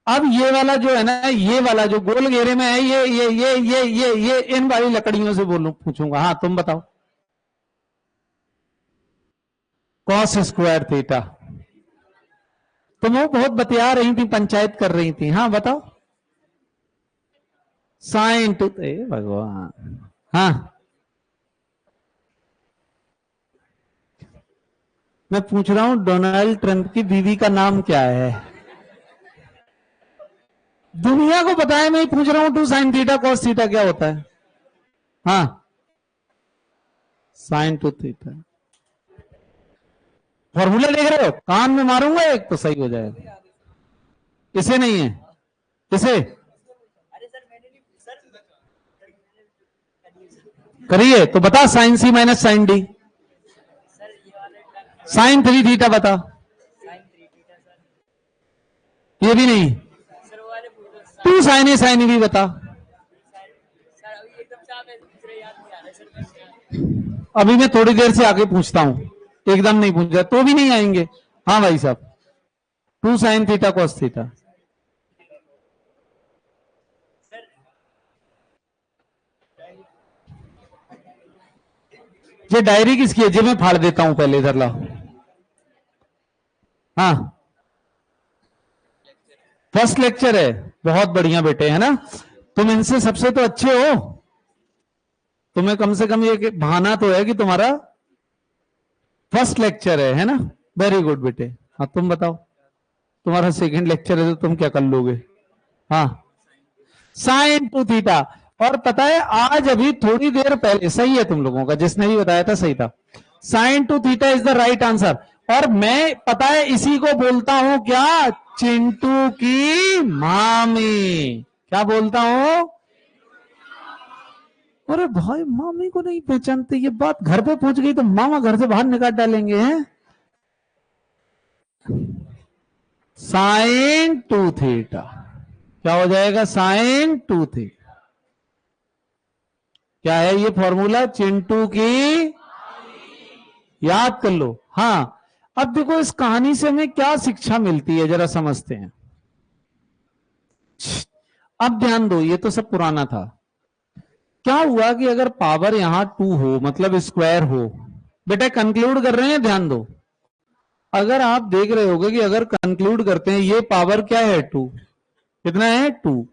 A: अब ये वाला जो है ना, ये वाला जो गोल घेरे में है, ये इन वाली लकड़ियों से बोलूं पूछूंगा। हाँ तुम बताओ। Cos square theta. तुम वो बहुत बतिया रही थी, पंचायत कर रही थी। हाँ बताओ। साइन टू, भगवान। हाँ मैं पूछ रहा हूं डोनाल्ड ट्रंप की बीवी का नाम क्या है? दुनिया को पता है, मैं पूछ रहा हूं 2 साइन थीटा कॉस थीटा क्या होता है? हाँ साइन टू थीटा। फॉर्मूला देख रहे हो? कान में मारूंगा एक तो सही हो जाएगा। इसे नहीं है, इसे करिए तो बता। Sine C minus sine D, sine 3 theta बता। ये भी नहीं। 2 साइन ए साइन भी बता। अभी मैं थोड़ी देर से आगे पूछता हूं, एकदम नहीं पूछा तो भी नहीं आएंगे। हाँ भाई साहब, 2 साइन थीटा कॉस थीटा। ये डायरी किसकी है? जी मैं फाड़ देता हूं, पहले इधर लाओ। हाँ फर्स्ट लेक्चर है, बहुत बढ़िया बेटे, है ना। तुम इनसे सबसे तो अच्छे हो, तुम्हें कम से कम ये बहाना तो है कि तुम्हारा फर्स्ट लेक्चर है ना। वेरी गुड बेटे। हाँ तुम बताओ, तुम्हारा सेकंड लेक्चर है तो तुम क्या कर लोगे? हाँ साइन टू थीटा। और पता है आज अभी थोड़ी देर पहले, सही है तुम लोगों का, जिसने भी बताया था सही था। Sign to theta is the right answer. और मैं पता है इसी को बोलता हूं क्या? चिंटू की मामी। क्या बोलता हूं? अरे भाई मामी को नहीं पहचानते, ये बात घर पे पहुंच गई तो मामा घर से बाहर निकाल डालेंगे। हैं साइन टू थीटा क्या हो जाएगा? Sign to theta. क्या है ये फॉर्मूला? चिंटू की, याद कर लो। हाँ अब देखो इस कहानी से हमें क्या शिक्षा मिलती है जरा समझते हैं। अब ध्यान दो, ये तो सब पुराना था। क्या हुआ कि अगर पावर यहां 2 हो, मतलब स्क्वायर हो, बेटा कंक्लूड कर रहे हैं, ध्यान दो। अगर आप देख रहे होगे कि अगर कंक्लूड करते हैं ये पावर क्या है 2, कितना है 2।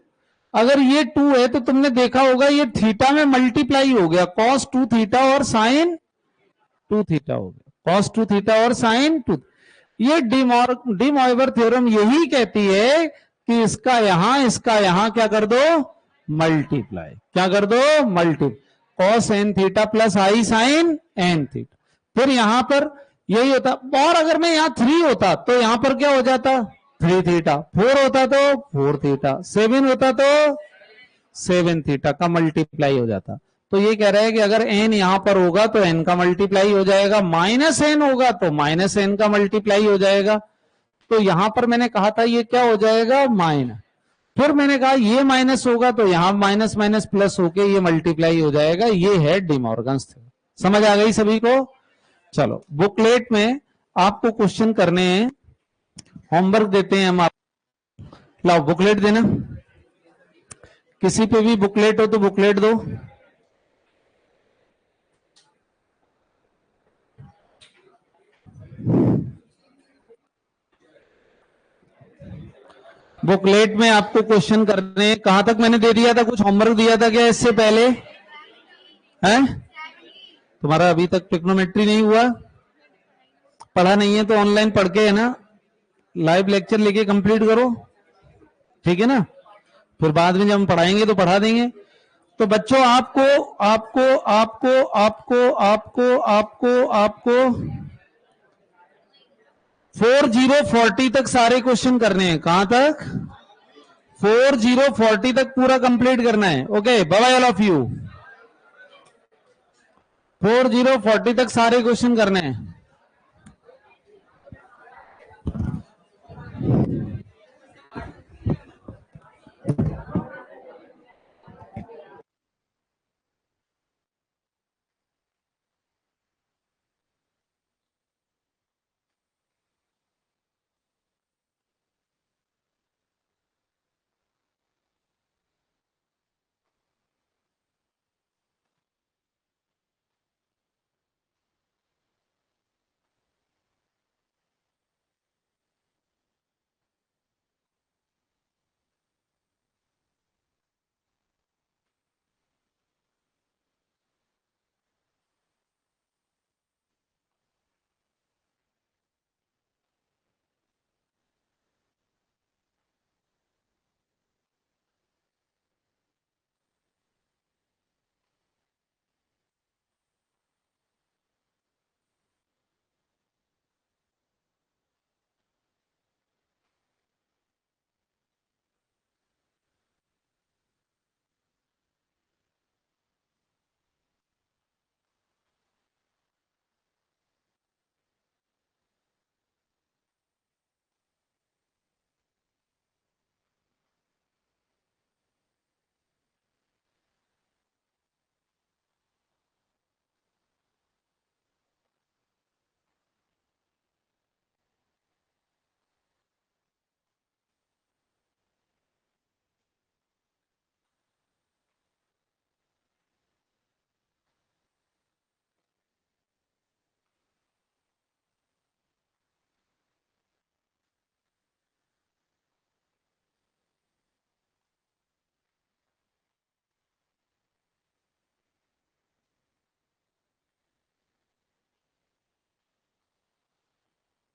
A: अगर ये 2 है तो तुमने देखा होगा ये थीटा में मल्टीप्लाई हो गया, कॉस 2 थीटा और साइन 2 थीटा हो गया, कॉस 2 थीटा और साइन 2। ये डिमॉइवर थ्योरम यही कहती है कि इसका यहां क्या कर दो? मल्टीप्लाई। क्या कर दो? Multiply. Cos N theta plus आई साइन एन थीटा। फिर यहां पर यही होता, और अगर मैं यहां 3 होता तो यहां पर क्या हो जाता? 3 थीटा। 4 होता तो 4 थीटा। 7 होता तो 7 थीटा का मल्टीप्लाई हो जाता। तो ये कह रहा है कि अगर एन यहां पर होगा तो एन का मल्टीप्लाई हो जाएगा, माइनस एन होगा तो माइनस एन का मल्टीप्लाई हो जाएगा। तो यहां पर मैंने कहा था ये क्या हो जाएगा? माइनस। फिर मैंने कहा ये माइनस होगा तो यहां माइनस माइनस प्लस होके ये मल्टीप्लाई हो जाएगा। ये है डिमॉर्गन्स थ्योरम। समझ आ गई सभी को? चलो बुकलेट में आपको क्वेश्चन करने हैं, होमवर्क देते हैं हम आप। लाओ बुकलेट देना, किसी पे भी बुकलेट हो तो बुकलेट दो। बुकलेट में आपको क्वेश्चन करने हैं। कहां तक मैंने दे दिया था? कुछ होमवर्क दिया था क्या इससे पहले? है तुम्हारा अभी तक ट्रिग्नोमेट्री नहीं हुआ? पढ़ा नहीं है तो ऑनलाइन पढ़ के, है ना, लाइव लेक्चर लेके कंप्लीट करो, ठीक है ना। फिर बाद में जब हम पढ़ाएंगे तो पढ़ा देंगे। तो बच्चों आपको आपको आपको आपको आपको आपको आपको 4040 तक सारे क्वेश्चन करने हैं। कहां तक? 4040 तक पूरा कंप्लीट करना है। Okay bye all of you. 4040 तक सारे क्वेश्चन करने हैं।